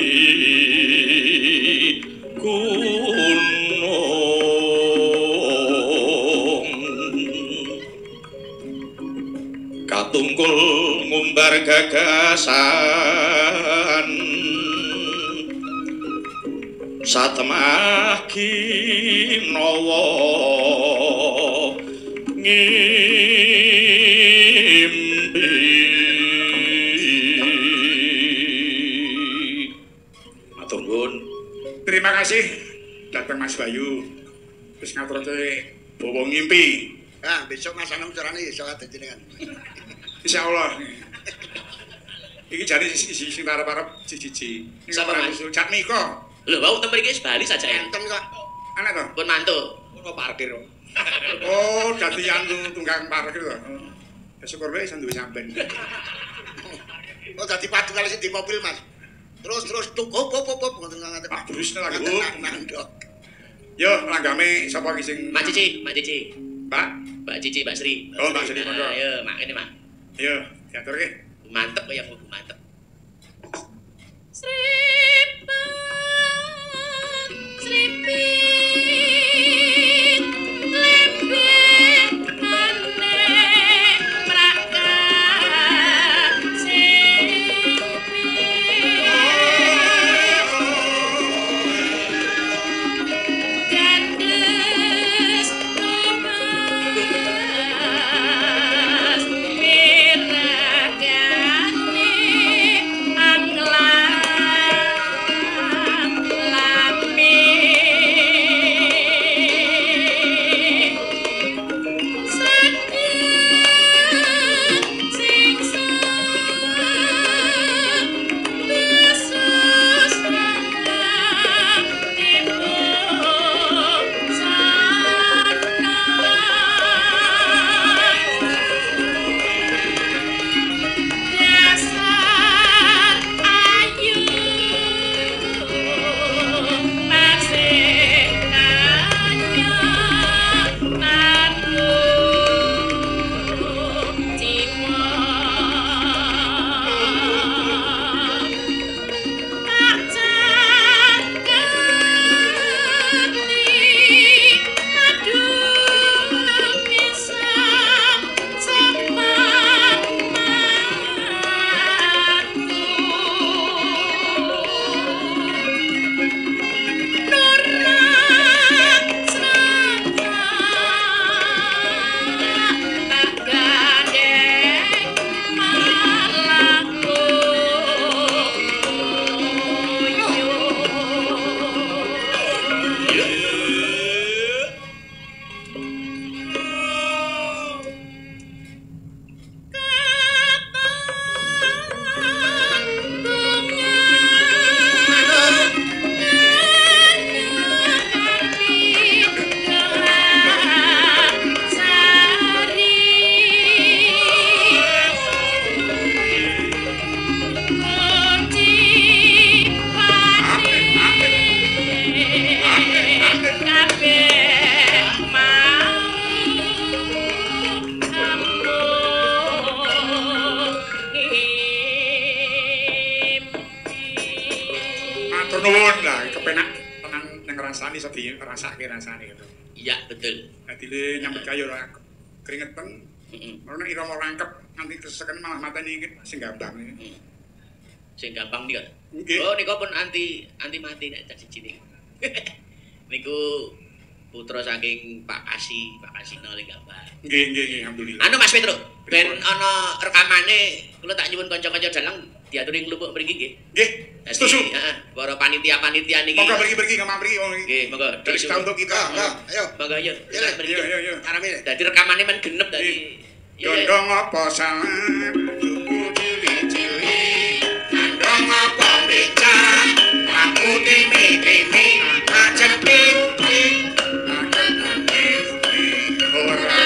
A: gunung katungkul ngumbar gagasan satemah kinawa ngimpi. Matur nuwun.
B: terima kasih datang Mas Bayu. Wis ngaturke bawa ngimpi.
C: Ah, besok Mas Anom carane iso kadang jenengan.
B: Insyaallah. Iki jane sing arep-arep cici.
A: Sapa, Mas?
B: Cak Miko.
A: Lho, wau tempe iki Bali saja ya.
C: Enten kok.
B: Anak to?
A: Pun mantu.
B: Ono parkir. Oh, dadi anu tunggang parkir to. Syukur wae iso duwe sampean.
C: Oh, dadi padu kali sing di mobil, Mas. Terus tuk hop ngoten ngaten.
B: Pak Brus lagi.
C: Nandok.
B: Yo, langgame sapa iki sing
A: Mak Cici, Mak Cici.
B: Pak?
A: Mbak Cici, Mbak Sri.
B: Oh, Mbak Sri, monggo.
A: Ayo, Mak ini, Mak.
B: Yo, diaturke.
A: Mantep ya, Bu, mantep.
B: Matur nuwun lah, kepenak tenan ning rasane iso dirasake rasane gitu.
A: Iya, betul.
B: Dadi le nyambut gawe ora keringetan. Ora irama rangkep nganti keseken malah mateni sing gampang.
A: Sing gampang nika.
B: Nggih.
A: Oh, nika pun anti mati nek cah siji niku. Niku putra saking Pak Kasino ning gambar.
B: Nggih, alhamdulillah.
A: Anu Mas Petro, ben ana rekamane kula tak nyuwun kanca-kanca dalang diaturi nglupuk mriki nggih.
B: Nggih, setuju.
A: Heeh, para panitia-panitia niki.
B: Monggo mriki ngomong mriki wong iki.
A: Nggih, monggo.
B: Dari tahun untuk kita.
C: Ayo.
A: Monggo ayo.
B: Yo.
C: Karame.
A: Dadi rekamane men genep dadi.
B: Gondong apa salah? Tuku cili-cili. Gondong apa becak? Aku timi-timi. Ajak pipi. Ora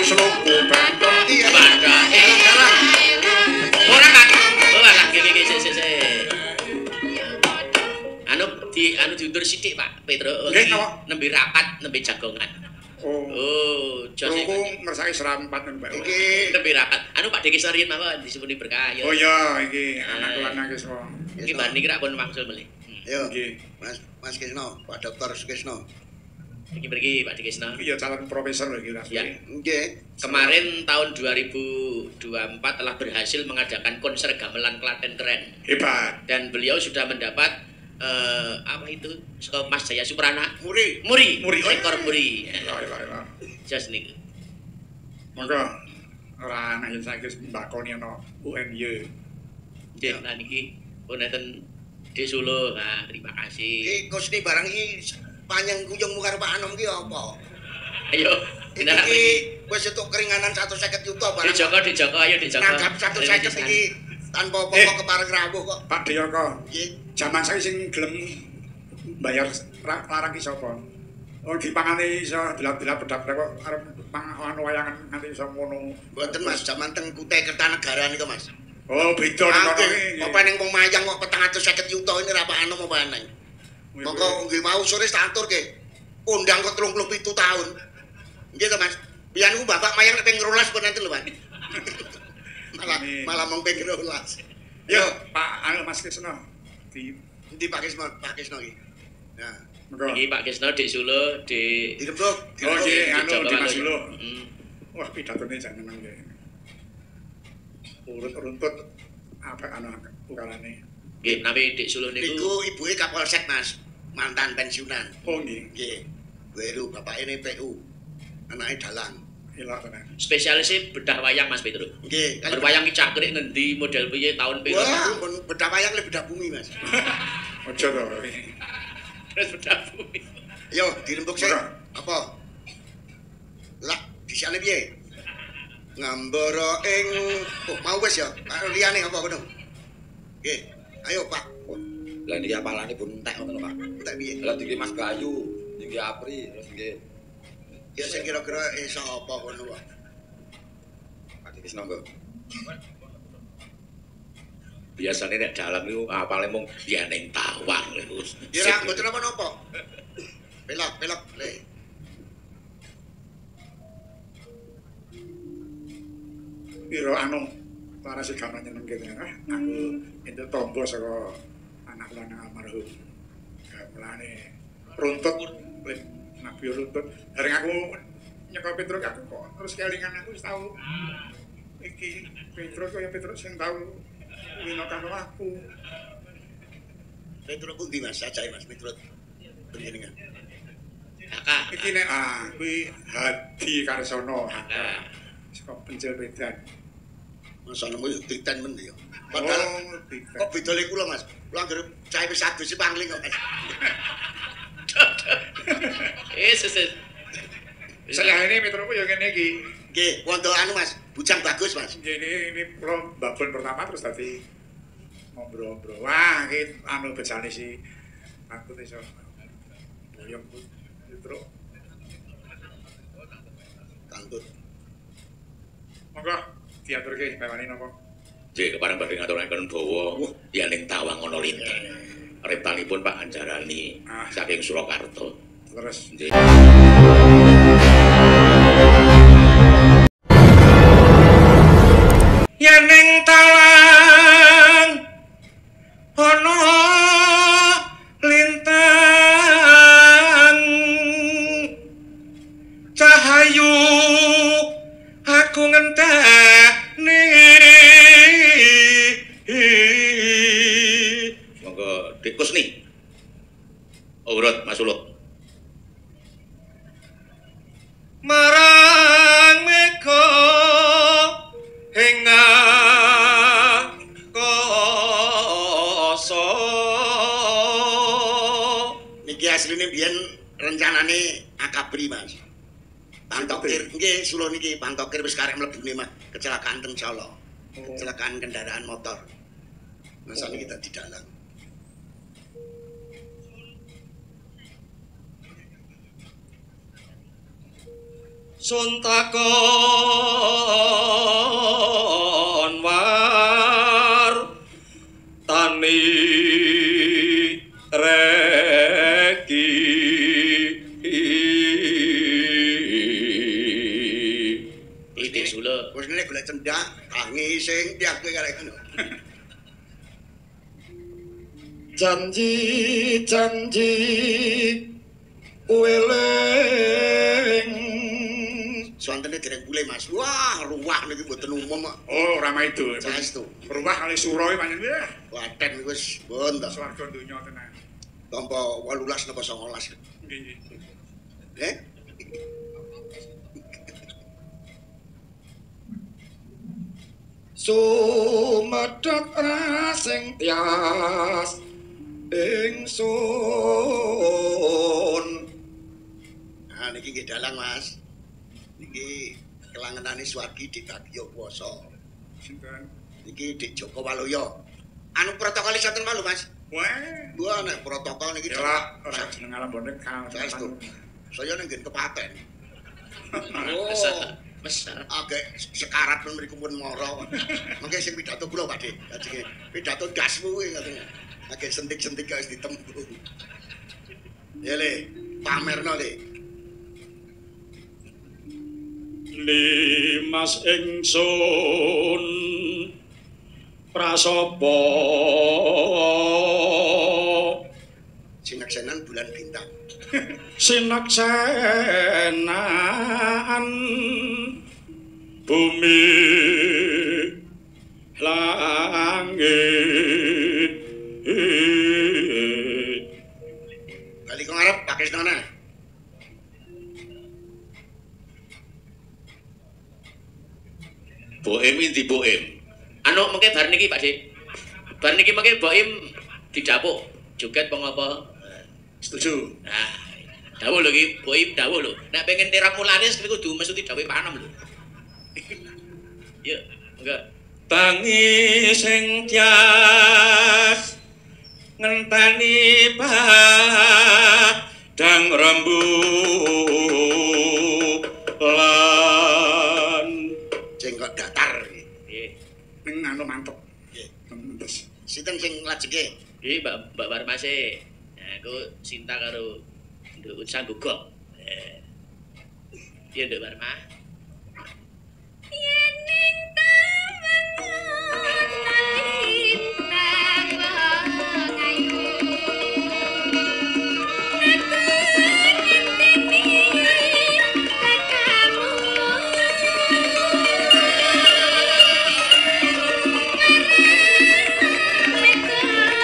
B: Seluku bantong.
C: Iya.
A: Badake. Ora Pak. Oh alah nggih sik. Anu diundur sithik Pak Petro.
B: Nggih, napa?
A: Nembe rapat, nembe jagongan. Oh, jos
B: Aku
A: iki.
B: ngersake serampat Mbak.
C: Iki
A: Nembe rapat. Anu Pak Deki Sarian mawon disebuni berkah ya.
B: Oh iya, iki anak lanang iki semua.
A: Iki bar niki rak pun wangsul melih.
C: Yo.
B: Nggih.
C: Mas Krisno, Pak Dr. Sukesno.
A: Iki mriki Pak Dekisna.
B: Iki ya calon profesor lagi lah.
A: Ya.
C: Nggih.
A: Kemarin tahun 2024 telah berhasil mengadakan konser gamelan Klaten keren
B: Hebat.
A: dan beliau sudah mendapat apa itu saka Mas Jaya Suprana
C: Muri.
A: Muri
B: Muri.
A: rekor Muri.
B: Lah.
A: Just niku.
B: Monggo ora ana yen saiki mbakoni ana UNY.
A: Nggih, lah niki punten Dek Solo. Nah, terima kasih.
C: Iki Kusni barang iki panjang kuyungmu karo Pak Anom ki apa?
A: Ayo, benar
C: Iki
A: iki.
C: wis entuk keringanan 150 juta barang.
A: Dijoko ayo dijoko.
C: Nanggap 150 iki tanpa apa-apa kepareng rawuh kok.
B: Pak Diyoko,
C: Nggih.
B: jaman saiki sing gelem bayar larang ki sapa? Oh dipangane iso dilap-dilap pedap kok arep pangan wayangan nganti iso ngono.
C: Mboten Mas, jaman teng Kutai Kertanegara niku Mas.
B: Oh, beda nek kono iki.
C: Apa ning wong mayang kok 450 juta ini ra Pak Anom apa eneng. Monggo nggih mau sore tak aturke. Undang kok 37 tahun. Nggih to Mas. Biyen ku bapak mayang nek ping 12 pun nanti lho Mas. Malah mong ping 12.
B: Yo, Pak Mas Krisno.
C: Endi Pak Krisno iki? Nah,
B: Monggo.
A: Iki Pak Krisna Dek Solo, Dek
C: dirembuk.
B: Oh, nggih, anu
A: Jawa
B: di Mas
A: Barat.
B: Solo.
A: Mm.
B: Wah, pidatone jan meneng ya. Urut-runtut apa anu ukarane.
A: Nggih, nabi Dek Solo
C: Niku
A: niku
C: ibuke Kapolsek Mas, mantan pensiunan.
B: Oh, nggih.
C: Nggih. Weru bapake PU. Anake dalang.
B: Ilah tenan.
A: spesialisnya bedah wayang Mas Petro.
C: Nggih,
A: Berwayang ki cakrik ngendi model piye tahun piro.
C: Wah, pun bedah wayang le bedah bumi Mas.
B: Ojo to.
A: Terus bedah bumi.
C: Yo, dirembuk sik.
B: Ora.
C: Apa? Lah, disane piye? Ngambara ing mau wis ya. Karo liyane apa ngono? Nggih. Ayo, Pak.
F: Lah niki apalane pun entek ngoten lho, Pak.
C: Tak piye?
F: Lah iki Mas Bayu, iki Apri, terus nggih
C: Ya sing kira-kira iso apa ngono kok.
F: Pak Krisna kok.
A: Biasane nek dalam iku apale mung yeneng tawang lho.
C: Ya ra mboten apa-apa. Pelok le.
B: Piro anu para sigana nyenengke tenan. Aku entuk tombo saka anak lanang almarhum. Gamelane runtut nabi runtut. Bareng aku nyekol Petruk aku kok terus kelingan aku wis tau iki Petruk kaya Petruk sing tau wino karo aku.
C: Petruk pundi Mas? Ajae Mas Petruk. Panjenengan.
A: Kakak.
B: Iki nek kuwi Hadi Karsono.
A: Kakak.
B: Saka Pencil Medan.
C: Masa nemu titen men ya. Padahal kok beda le kula Mas. Kula anggere cahe wis adus si pangling kok Mas.
A: Ses.
B: Sayane Petruk ya ngene iki.
C: Nggih, wonten anu Mas, bujang bagus Mas.
B: Ini kula babon pertama terus tadi ngobrol-ngobrol. Wah, iki anu bejane si aku iso. Boyong Petruk.
C: Kantut.
B: monggo diaturke bawani napa?
A: Nggih, kepareng badhe ngaturaken dawa yen ing Tawang ana lintang. Reptanipun Pak Anjarani saking Surakarta.
B: Terus
A: Nggih. Yen ing Tawang ana lintang cahayu aku ngenteni monggo Dik Kusni urut Mas Uluk marang mega hingga koso
C: Niki asline biyen rencanane akabri Mas. Pantokir nggih sulo niki pantokir wis karek mlebune Mas. Kecelakaan teng Solo. Kecelakaan kendaraan motor. Masa niki dadi dalang.
A: Suntakon war tani reki iki sula
C: Wis nek golek cendak tangi sing diake karek ngono.
F: Janji weling
C: Suantene dereng bule Mas. Wah, ruwah niki mboten umum kok.
B: oh rama itu.
C: Saestu.
B: Rumah kali suro iki pancen ya.
C: Klaten niku wis pun to.
B: Swarga donya tenan.
C: Tampa 18 napa 19.
B: Nggih.
C: Eh?
F: sumedhot rasing tias ingsun.
C: Nah niki nggih dalang Mas. Niki kelangenane Suwargi Dik Bagiyawasa.
B: Sinten?
C: Niki Dik Joko Waloyo. Anu protokol saten malu Mas.
B: Wah,
C: Nek protokol niki
B: ya ora jeneng alambone kan.
C: saestu. Saya ning kepaten.
A: besar.
C: Agak sekarat pun mriku pun mara. Mengke sing pidato kula Pakde. Dadi pidato dasmu kuwi ngoten. Agak sentik-sentik wis ditempu. Ya Le, pamerno Le.
A: Limas ingsun prasapa
C: Sinaksenan bulan bintang.
A: sinaksenan bumi langit
C: Bali kok ngarep Pak Krisnana.
A: Boem inti boem. Anu mengke bar niki Pak Dik. Bar niki mengke boem didapuk joget pengapa?
B: Setuju.
A: Nah, dawuh lho iki, boem dawuh lho. Nek pengen tiramu laris kuwi kudu mesti dawuh panem lho. Ya, enggak. Tangi sing tias ngenteni padang rembulan
C: Jenggot datar.
A: nggih.
B: Ning anu mantep.
C: Nggih.
B: Terus
C: Sinten sing lajenge?
A: Iki Mbak Warmase. Nah, aku cinta karo Nduk Unsan Gugok. Iya Nduk Warma.
E: Yening tawangan lintang wangayu aku ngenteni kakamu meko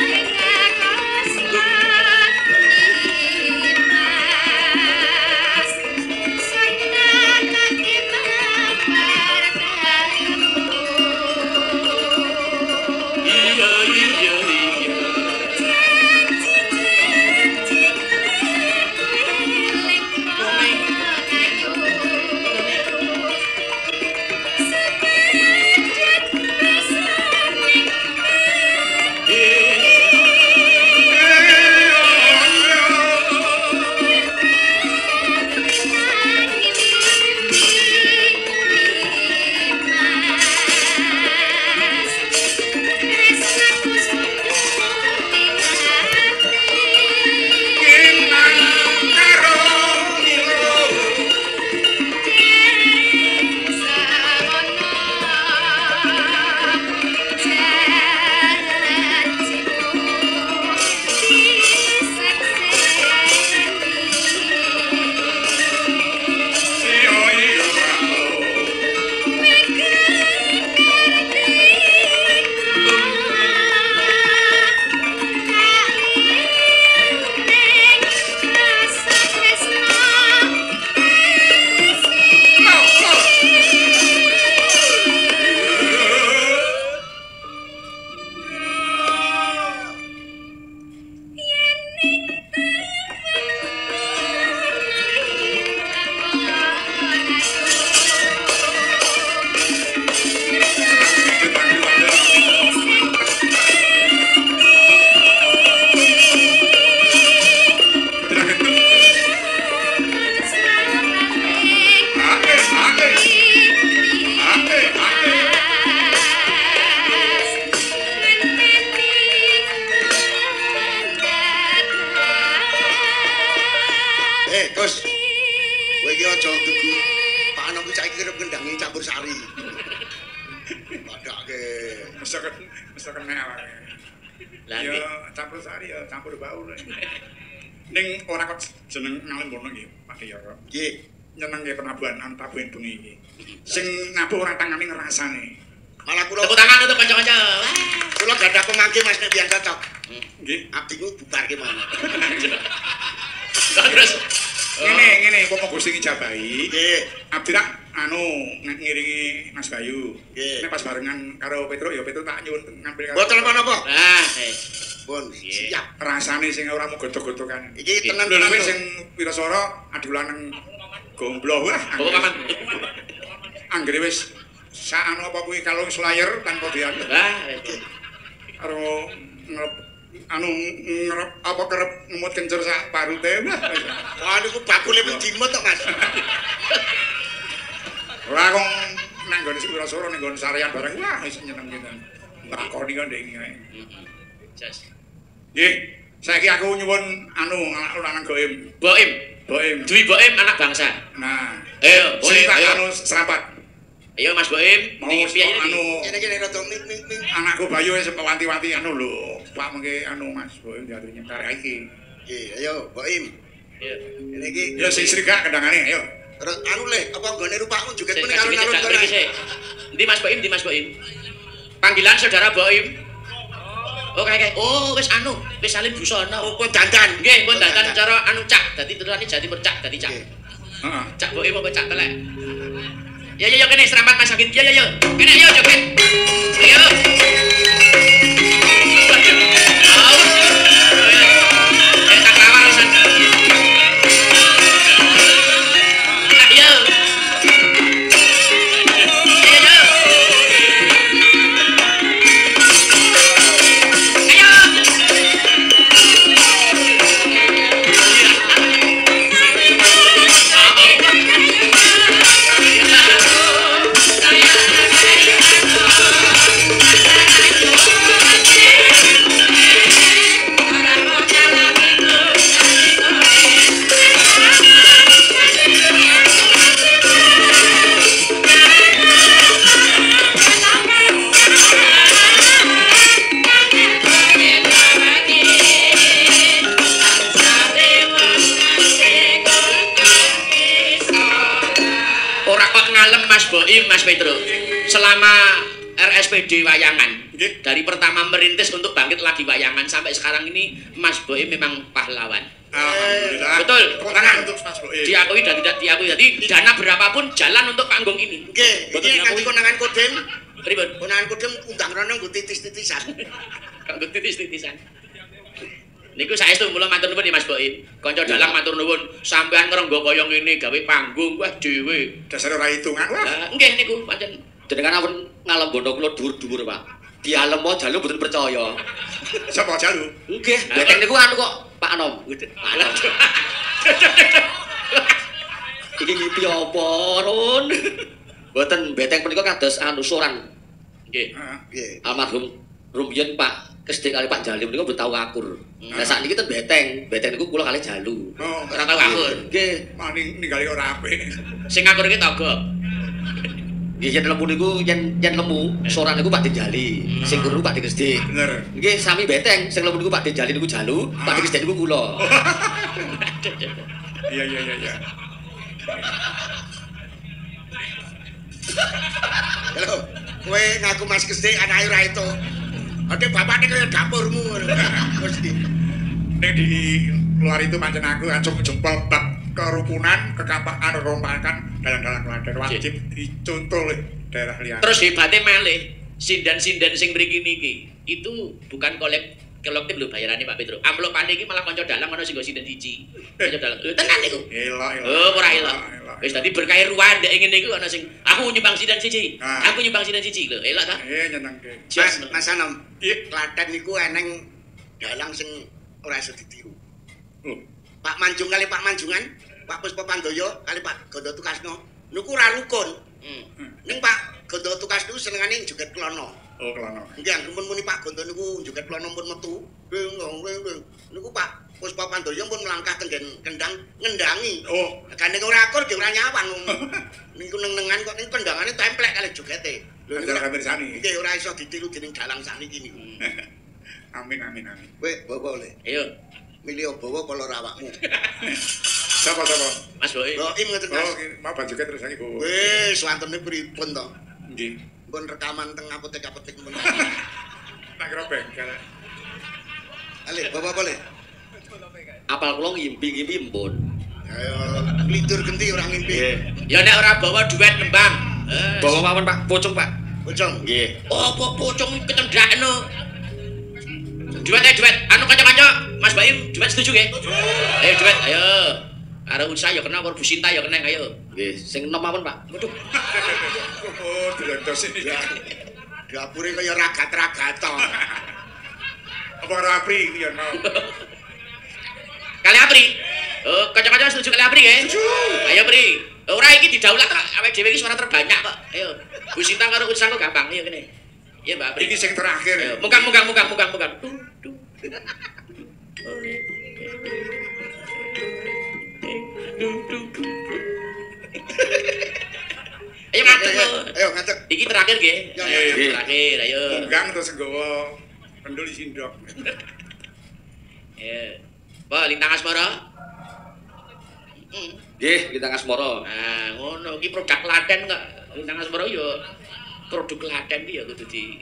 E: ing akoslan imas sanakake
B: mesti kena wae.
A: Lah
B: Ya campur sari ya campur bau. Ning ora kok jeneng Ngalembono nggih, Pak Yoro.
C: Nggih.
B: Nyenengke penabuhan antabuhan bengi iki. Sing nabuh ora tangane ngrasane.
C: Malah kula
A: tepuk tangan untuk kanca-kanca.
C: kula gadah pemangke Mas nek biyen cocok.
B: Nggih.
C: Abdi ku bubarke mana.
A: Terus
B: Ngene kok Gusti ngijabahi.
C: Nggih.
B: Abdi rak ngiringi Mas Bayu.
C: Nggih.
B: Nek pas barengan karo Petruk ya Petruk tak nyuwun ngambil
C: Mboten menapa?
A: nah,
C: Pun siap.
B: rasane sing ora mau godhog-godhogan.
C: Iki
B: Lho
C: tenan-tenan
B: wis sing Wirasara adulan gombloh wah.
A: apa paman?
B: Anggere wis sak anu apa kuwi kalau wis layer tanpa dianu.
A: Lah,
B: Karo ngerep apa kerep ngemut kencur sak parute.
C: Wah niku bakule pun dimut kok Mas.
B: Ora kok nang nggone Wirasara ning nggon sarean bareng wah wis nyenengke tenan. Lakoni kok ndek iki kae.
A: Jas.
B: Nggih, saiki aku nyuwun anu lanang goim.
A: Boim,
B: Boim.
A: Dwi Boim anak bangsa.
B: Nah,
A: Ayo,
B: sing
A: boleh,
B: tak
A: ayo.
B: anu serapat.
A: Ayo Mas Boim,
B: Mau
A: niki piye iki?
B: anu
C: Kene rada ming.
B: anakku Bayu wis wanti-wanti anu lho. Pak mengke anu Mas Boim diatur nyetar iki.
C: Nggih, ayo Boim.
A: Iya.
C: Kene iki
B: Ya sing srigak kendangane ayo.
C: terus anu le apa nggone rupamu juga
A: Sik,
C: muni
A: kasih
C: karo
A: minyak mriki sik. Ndi Mas Boim, ndi Mas Boim? Panggilan saudara Boim. Oh kayak oh wis anu, wis salin busana.
C: Oh, pun dandan.
A: Nggih, pun dandan cara anu cak, dadi terusane Jawa Timur cak, dadi cak.
C: Nggih.
B: Heeh.
A: Cak Boim apa cak telek? Ya kene serampat Mas Agin. Ya. Kene ayo joget. Ayo. Aus. Tak lawar san. Ayo. Ora kok ngalem Mas Boim, Mas Petro. Selama RSPD Wayangan,
B: Nggih.
A: dari pertama merintis untuk bangkit lagi Wayangan sampai sekarang ini Mas Boim memang pahlawan.
B: Alhamdulillah.
A: Betul.
B: Tepuk tangan untuk Mas Boim.
A: Diakui dan tidak diakui. Jadi dana berapapun jalan untuk panggung ini.
C: Nggih,
A: Betul
C: iki
A: diakui.
C: nganti konangan kodem.
A: Pripun?
C: Konangan kodem undang rono nggo titis-titisan.
A: Kanggo titis-titisan. Niku saestu mula matur nuwun Mas Boim. Kanca dalang matur nuwun, sampean ngrenggo kaya ngene gawe panggung wah dhewe.
B: Dasar ora hitungan wah.
A: Lah nggih niku pancen
G: Jenengan ampun ngalembono kula dhuwur-dhuwur, Pak. Dialem wae jalu mboten percaya.
B: Sapa jalu?
G: Nggih, beteng niku anu kok Pak Nom. Pak Nom. Iki ngipi apa, Ron? Mboten beteng punika kados anu soran.
A: nggih.
B: Heeh.
C: Nggih.
G: Almarhum rumiyin Pak Kesdik kali Pak Jalim niku mboten tau akur. Lah sakniki ten beteng niku kula kali jalu.
B: Oh,
A: Ora tau akur.
G: Nggih,
B: maning ningali ora apik.
A: Sing akur iki togok.
G: nggih yen lemu niku yen lemu soran niku Pak Dijali, sing guru Pak Kesdik.
B: Bener.
G: Nggih, sami beteng sing lemu niku Pak Dijali niku jalu, Pak Kesdik niku kula.
B: Iya.
C: Halo, kowe ngaku Mas Gesdik anake ora itu. Ade bapakne kaya dapurmu ngono. Mesti.
B: Nek di luar itu pancen aku acung jempol bab kerukunan, kekapakan, rompakan dalang-dalang keluarga wajib dicontoh oleh daerah liar.
A: Terus hebatnya malih, sindan-sindan sing mriki niki itu bukan kolektif lho bayarannya Pak Petro. Amplopane iki malah kanca dalang ana sing nggo sindan siji. Kanca dalang. Tenan niku.
B: Elok.
A: Oh, ora elok. Wis dadi berkah ruwan ndek ngene iku ana sing aku nyumbang sindan siji.
B: Ah.
A: Aku nyumbang sindan siji lho. Elok ta?
B: Nyenengke.
C: Mas Anom,
B: Iya.
C: Klaten niku eneng dalang sing ora iso ditiru.
B: Oh.
C: Pak Manjung kali Pak Manjungan, Pak Puspa Pandoyo kali Pak Gondo Tukasno niku ora rukun. Ning Pak Gondo Tukas niku senengane joget klono.
B: Oh, kelana.
C: Nggih, anggepun muni Pak Gondo niku joget klono pun metu. Niku Pak Puspa Pandoyo pun melangkah tenggen kendang ngendangi.
B: Oh,
C: Gandeng ora akur ge ora nyawang. Niku neng-nengan kok ning kendangane templek kali jogete.
B: Ajar mirsani.
C: Nggih ora iso ditiru dening dalang sakniki niku.
B: Amin.
C: Kowe bawa le.
A: Ayo.
C: Milih bawa kala awakmu.
B: Sapa?
A: Mas Boy.
C: Roim ngoten Mas.
B: Oh, mau bajuke terus iki, Bu.
C: Wis wantene pripun to?
B: Nggih.
C: Pun rekaman teng apotek-apotek men.
B: Tak kira bengkel.
C: Ale, bawa boleh.
G: Apal kula ngimpi-ngimpi mpun.
C: Ayo, lindur genti ora ngimpi.
G: Nggih.
A: Ya nek ora bawa duit nembang.
G: Bawa mawon Pak, pocong Pak.
C: Bocong.
G: Nggih.
A: Apa pocong ketendrakno? Duit. Anu kanca-kanca, Mas Bayu, duit setuju nggih? Ayo duit, ayo. Karo Unsa ya kena, karo Bu Sinta ya kena, ayo.
G: Nggih, sing enom mawon Pak.
A: Waduh.
B: Oh, dilentos ini.
C: Dapure kaya ragat-ragat to.
B: Apa karo Apri iki ya mau.
A: Kali Apri. Oh, kanca-kanca setuju kali Apri nggih? Ayo Pri. Ora iki didaulat kok, awake dhewe iki suara terbanyak kok. Ayo. Bu Sinta karo Unsa kok gampang, ayo kene. Iya Mbak Apri.
B: Iki sing terakhir.
A: Ayo, mungkang. Ayo ngadeg.
C: Ayo ngadeg.
A: Iki terakhir nggih.
C: Ya,
B: ya.
A: Terakhir, ayo.
B: Munggang terus nggawa pendul sindok.
A: Ayo. Pak Lintang Asmara.
G: Nggih, kita ngasmara.
A: Nah, ngono iki produk Klaten kok. Lintang Asmara yo produk Klaten iki ya kudu di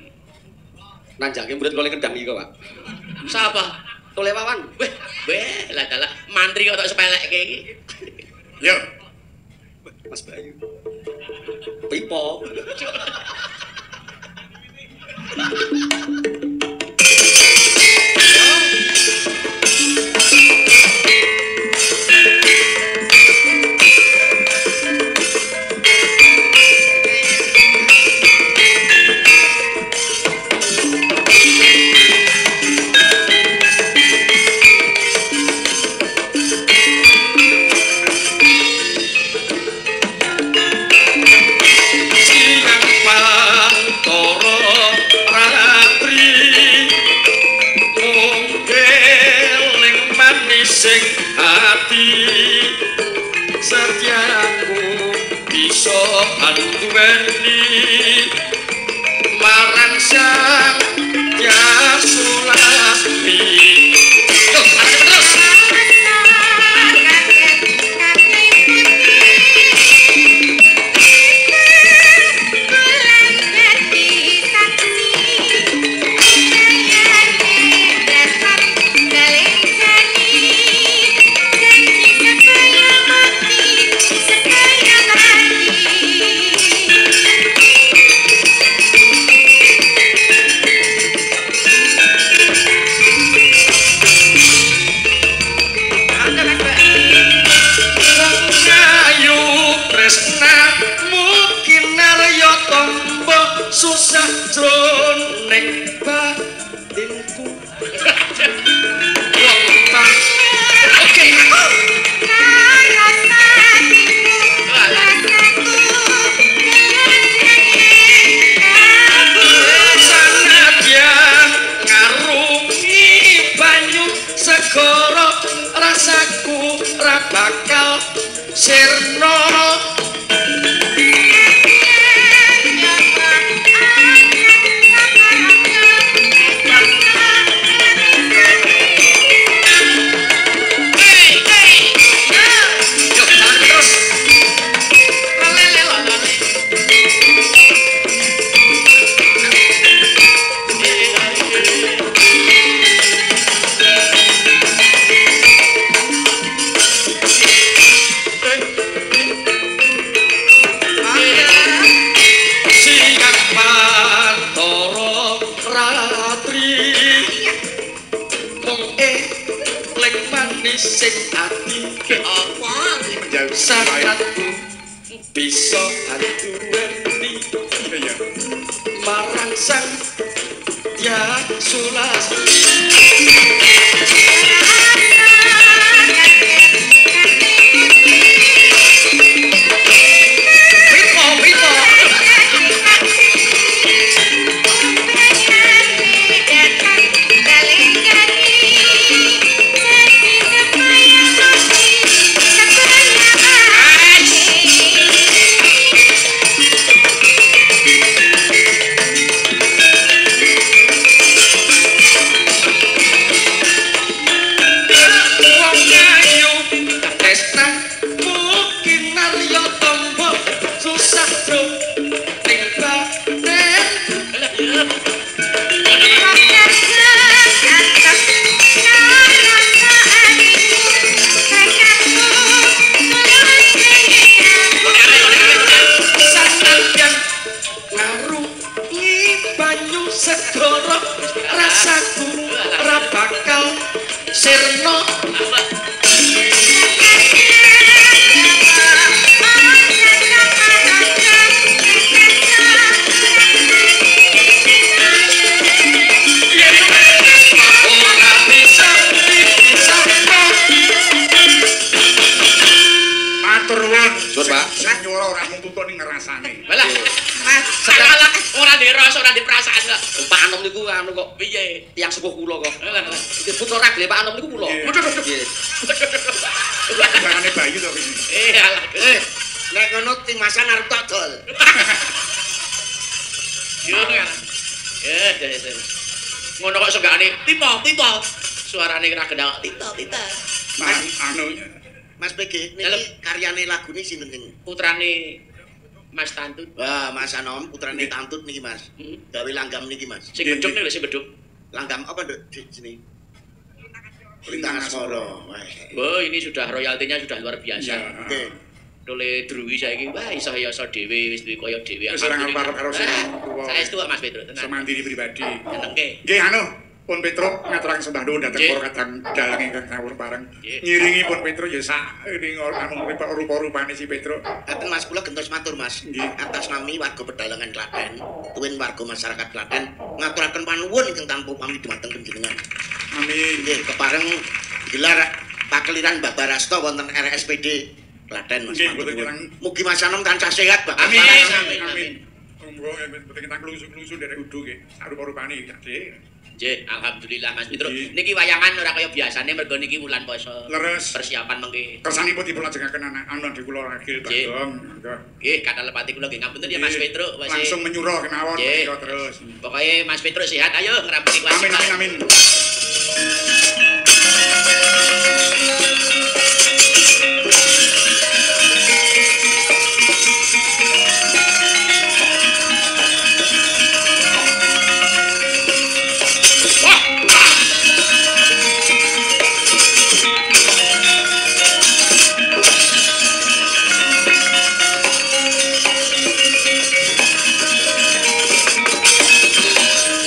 G: Nanjake murid kula kendang iki kok, Pak.
A: Sapa?
G: Tole wawan.
A: Weh, lah dalah mantri kok tok sepelekke iki.
B: Yo.
G: Mas Bayu. Pipo.
F: sing ati setiaku bisa anduweni marang sang Yasulami. Terus susah jroning batinku. Oke. Sanadyan ngarungi banyu segara rasaku ra bakal sirna. Sing ati apa sangatku bisa anduweni marang sang Yasulami. ngarungi banyu segara rasaku ora bakal sirna
B: Matur nuwun.
G: Pak.
B: Sing nyuwara ora mung tutune ngrasane.
A: Lah, Mas, salah ora dirasa, ora diperasaan kok.
G: Pak Anom niku anu kok
A: Piye?
G: tiyang sepuh kula kok.
A: Lah,
G: Iki putra ragle Pak Anom niku kula. Nggih.
B: Barangane bayi to iki.
A: alah.
C: Nek ngono timasan arep tak dol.
A: Yo kan. Ngono kok senggane tito. Suarane ora gendak tito.
B: Mas anu
C: Mas PG,
A: Dalem.
C: niki karyane lagune sinten niku?
A: Putrane Mas Tantut.
C: Wah, Mas Anom putrane Tantut niki, Mas. Gawe langgam niki, Mas.
A: Sing beduk nih lho sing beduk.
C: Langgam apa, Nduk? Di sini. Lintang Asmara. Wah.
A: Oh, ini sudah royaltinya sudah luar biasa.
B: ya.
C: Oke.
A: Dole Druwi saiki wah iso dhewe wis duwe kaya dhewe.
B: Wis ora ngarep karo sing tuwa.
A: Saestu kok Mas Petruk tenan.
B: Semandiri pribadi.
A: Senengke.
B: Nggih anu Pun Petruk ngaturaken sembah nuwun dhateng
A: Nggih.
B: para kadang dalang ingkang kawur pareng.
A: Nggih.
B: Ngiringi Pun Petruk ya sak ning anu rupa-rupane si Petruk.
C: Ngaten Mas, kula gentos matur Mas.
B: Nggih.
C: Atas nami warga Pedalangan Klaten, tuwin warga masyarakat Klaten, ngaturaken panuwun ingkang tanpa pamit dumateng panjenengan.
B: Amin.
C: Nggih, kepareng gelar pakeliran Babarasta wonten RSPD Klaten Mas.
B: Nggih,
C: Matur
B: boten
C: nuwun.
B: kirang.
C: Mugi Mas Anom tansah sehat, Bapak.
A: Amin.
B: Amin. Monggo boten kita klusu-klusu derek udu nggih. Sak rupa-rupane ya, Dik.
A: Nggih, alhamdulillah Mas Petruk.
B: Nggih.
A: Niki wayangan ora kaya biasane mergo niki wulan poso.
B: Leres.
A: Persiapan mengke.
B: Kersanipun dipun lajengaken anak anu di kula ragil
A: Nggih.
B: Bagong.
A: Nggih, kata lepati kula nggih ngapunten ya Mas
B: Nggih.
A: Petruk. Wis
B: Langsung menyuruh kemawon
A: Nggih.
B: menika terus.
A: Pokoke Mas Petruk sehat ayo ngrampuni kelas.
B: Amin.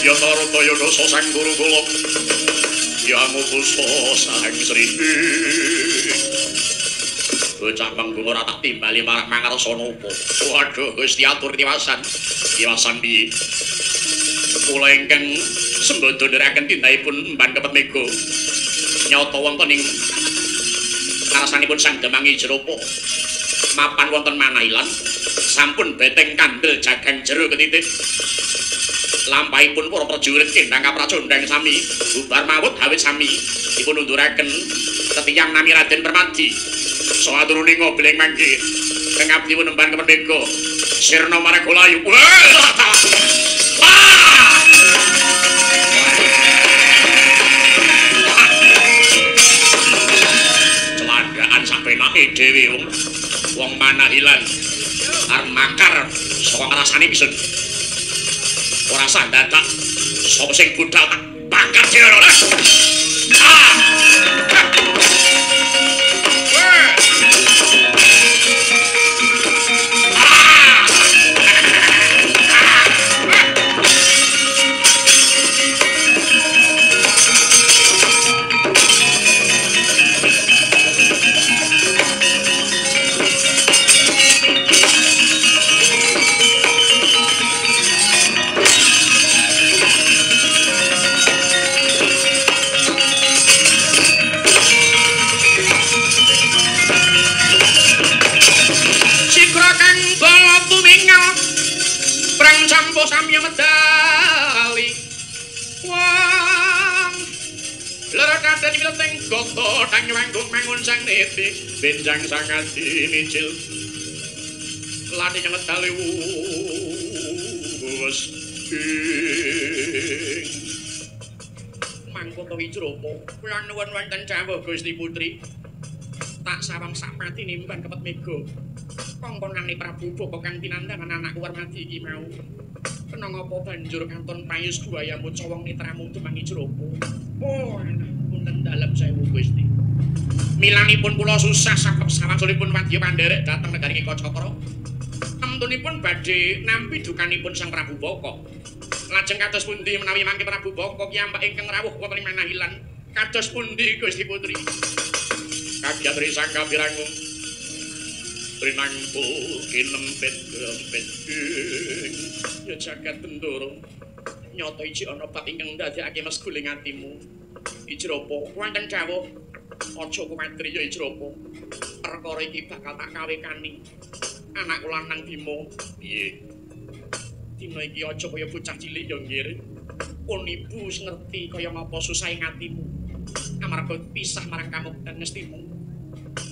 H: Ya Tarataya dosa sang guru kula. Ya ngutusa sang Sri. Bocah menggung ora tak timbali marang mangarsa napa. Waduh Gusti atur tiwasan. Tiwasan piye? Kula ingkang sembada nderekaken tindahipun mban kepet mega. Nyata wonten ing arasanipun Sang Demangi Jeropo. Mapan wonten Manailan sampun beteng kandel jagang jero ketitik. Lampahipun para prajurit kendang kapracondhang sami bubar mawut hawit sami dipun unduraken ketiyang nami Raden Permadi saha turuning ngobleng mangke kengabdipun nemban kemerdeka sirna maragalayu celandaan sapenake dhewe wong Manailan arep makar saka ngrasani pisun ora sah dadak sapa sing budal tak bakar dhewe ora. Campo samya medali wang lara kadang milenteng goto tang wanggung mangun sang niti benjang sang ati nicil lani yang medali wus mangkoto wijropo kulan nuwun wonten dawuh Gusti Putri tak sawang sapati nimban kepet mega kongkonane Prabu Boko kang tinandhangan anakku Warmadi iki mau kena ngopo banjur kanton payus buaya muca wong mitramu Demangi Jeropo oh punten dalem sewu Gusti milangipun kula susah sakep sawangsulipun wadya panderek dhateng negari Kacakra
A: wontenipun badhe nampi dukanipun Sang Prabu Baka. Lajeng kados pundi menawi mangke Prabu Baka piyambak ingkang rawuh wonten ing Manahilan? Kados pundi Gusti Putri? Kagyatri Sang Kapirangung Rinangku kinempet-empet ya jagat bendoro nyata iki ana pat ingkang ndadekake mesguling atimu Ijrapa wonten dawuh aja kumatriya Ijrapa perkara iki bakal tak kawekani anakku lanang Bima piye dina iki aja kaya bocah cilik ya nggih pun ibu ngerti kaya ngapa susah atimu amarga pisah marang kamukten ngestimu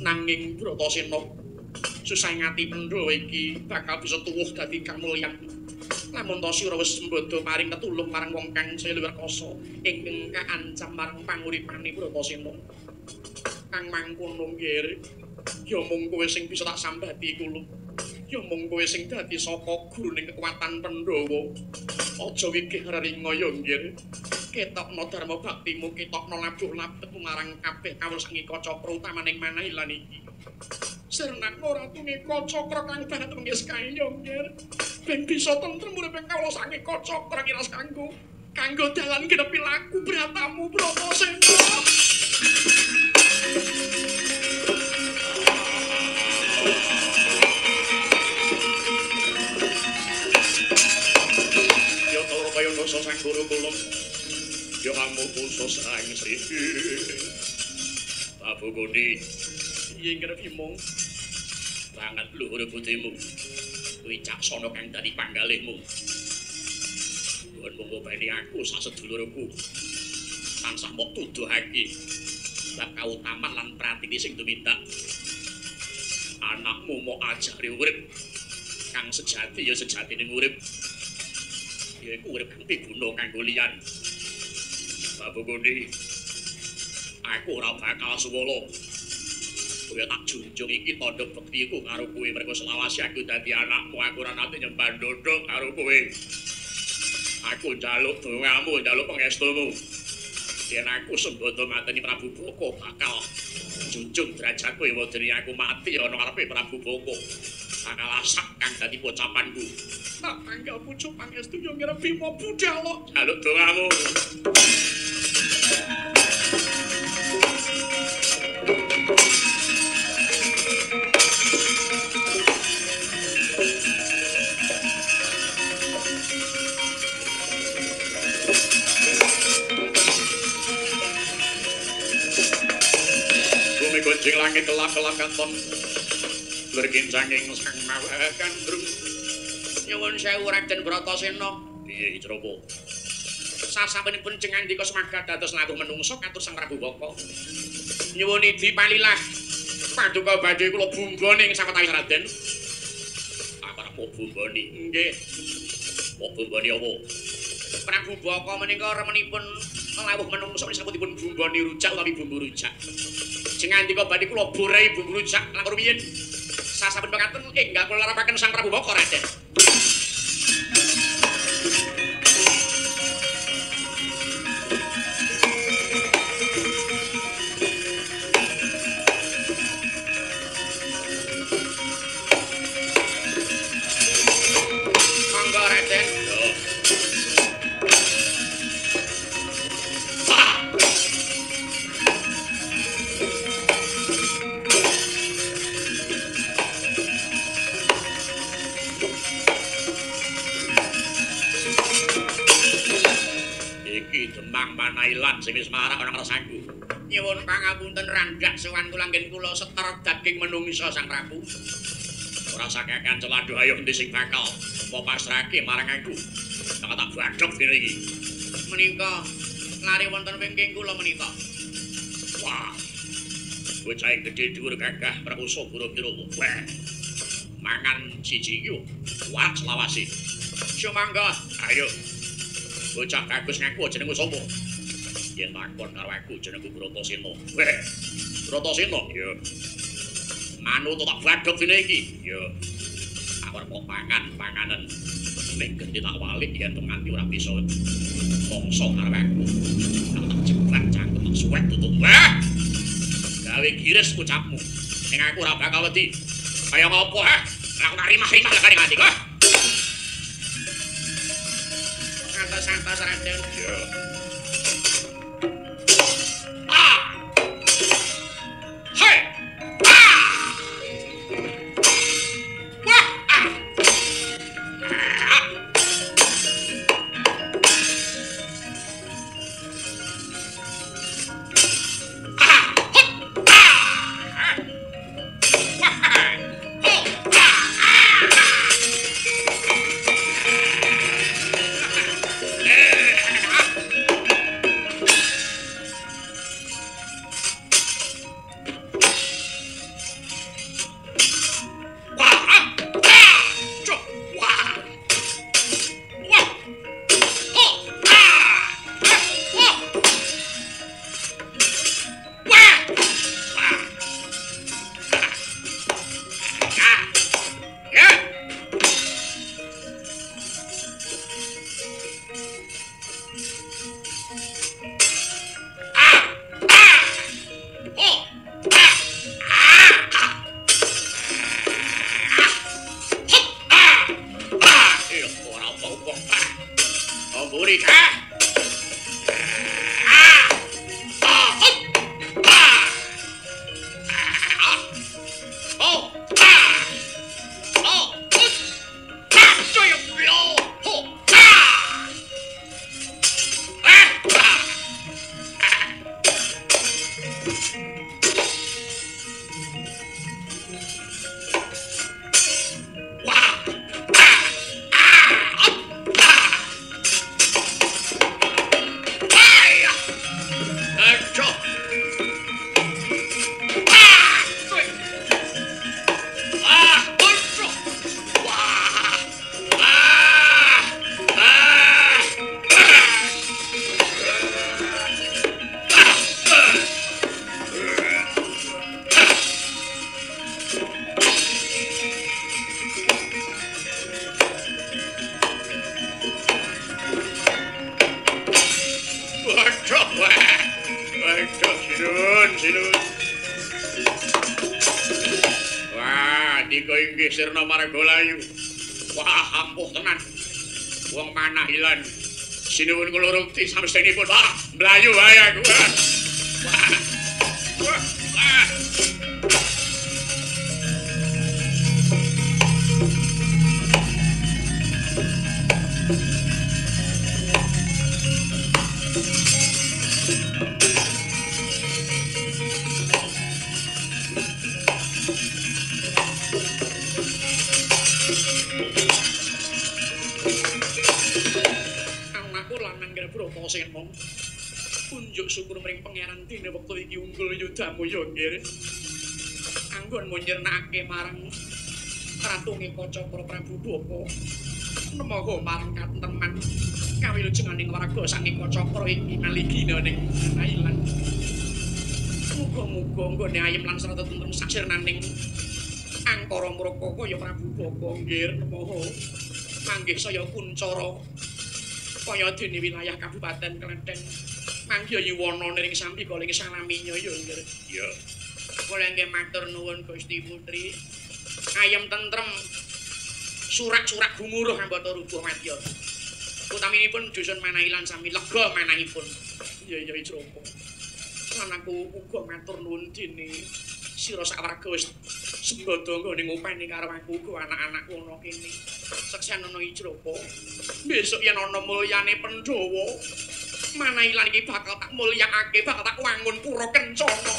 A: nanging Bratasena susah ngati Pandhawa iki bakal bisa tuwuh dadi kamulyan. Lamun ta sira wis mbada maring ketulung marang wong kang saya luwih kasa ingkang kaancam marang panguripane Bratasena. Kang mangkono nggih, ya mung kowe sing bisa tak sambati kula. Ya mung kowe sing dadi saka guruning kekuatan Pandhawa. Aja wikih reringa ya nggih. Ketokno dharma baktimu, ketokno labuh labetmu marang kabeh kawula sangika Cakra utamane Manahilan iki. Sernakno ratune Kacakra kang banget menggis kayong ben bisa tentrem urip ing kawula saking Kacakra kiras kanggo dalan genepi laku bratamu Bratasena. Yo toro kaya dosa sang guru kula. Yo kamu khusus sang Sri. Prabu Goni yen Bima banget luhur putimu wicaksana kang dadi panggalihmu nuwun monggo bani aku sak sedulurku tansah mbok tuduhake bab kautaman lan pratini sing tumindak anakmu mau ajari urip kang sejati ya sejatine urip yaiku urip kang piguna kanggo liyan Prabu Goni aku ora bakal suwala kowe tak junjung iki tandha bektiku karo kowe mergo selawase aku dadi anakmu aku ora nate nyembah ndodok karo kowe aku njaluk dongamu njaluk pangestumu yen aku sembada mateni Prabu Baka bakal junjung derajatku wadeni aku mati ana ngarepe Prabu Baka bakal asak kang dadi pocapanku tak tanggal pucuk pangestu yo ngira Bima budhal njaluk dongamu Gonjing langit kelap-kelap katon berkincanging sang mawa kandrung nyuwun sewu Raden Bratasena piye Ijrapa sasampunipun jeneng ndika semagat dados lawuh menungso katur Sang Prabu Baka nyuwun idi palilah paduka badhe kula bumboni ing sawetawis Raden apa bumboni nggih bumboni apa Prabu Baka menika remenipun lawuh menungso sampun bumboni rujak utawi bumbu rujak jeneng ndika badhe kula borai bumbu rujak lan rumiyin sasampun mekaten enggal kula larapaken Sang Prabu Baka Raden monggo Raden Demang Manahilan sing wis marak ana ngrasaku. Nyuwun pangapunten randhak sowan kula nggen kula seter daging menungsa Sang Prabu. Ora sakekan celadu ayo endi sing bakal apa pasrahke marang aku. Tak tak badhok dene iki. Menika lari wonten wingking kula menika. Wah. Bocah gedhe dhuwur gagah prakusa kira-kira. Wah. Mangan siji iki wah selawase. Sumangga, ayo. Bocah bagus ngaku jenengmu sapa? Yen takon karo aku jenengku Bratasena. Weh. Bratasena? Ya. Manut tak badhok dene iki. Ya. Aku arep panganan. Nek genti tak walik yen nganti ora bisa bangsa karo aku. Tak jeblak cangkem tak suwek tutup. Wah. Gawe giris ucapmu. Ning aku ora bakal wedi. Kaya ngopo ha? Aku tak rimah-rimah lah kali kok. Santai-santai Raden.
H: Ya.
A: Hei. Ah. Wah. Ah.
H: Sirna Margolayu. Wah, ampuh tenan. Wong manah ilang. Sinuwun kula rukti samstenipun. Wah, mlayu wae aku. Wah. Wah. Wah. Senmong unjuk syukur mring pangeran dene wektu iki unggul yudamu ya nggih. Anggon nyirnakake marang ratunge Kacakra Prabu Bapa. Nemaha marang katenteman kawilujenganing warga saking Kacakra iki maligina ning Thailand. Muga-muga nggone ayem lan sarta tentrem saksirnaning angkara murka kaya Prabu Bapa nggih. Nemaha manggih saya kuncara kaya dene wilayah Kabupaten Klethen mangga yuwana ning sampi kaling salaminya ya nggih. Ya. Kula nggih matur nuwun Gusti Putri. Ayem tentrem. Surak-surak gumuruh ambata rubuh madya. Utaminipun dusun Manailan sami lega manahipun. Ya Ijrapa. Lan aku uga matur nuwun dene sira sawarga wis sembada nggone ngopeni karo aku uga anak-anakku ana kene. Seksan ana Ijrapa. Besok yen ana mulyane Pandhawa, Manailan iki bakal tak mulyakake, bakal tak wangun pura kencana.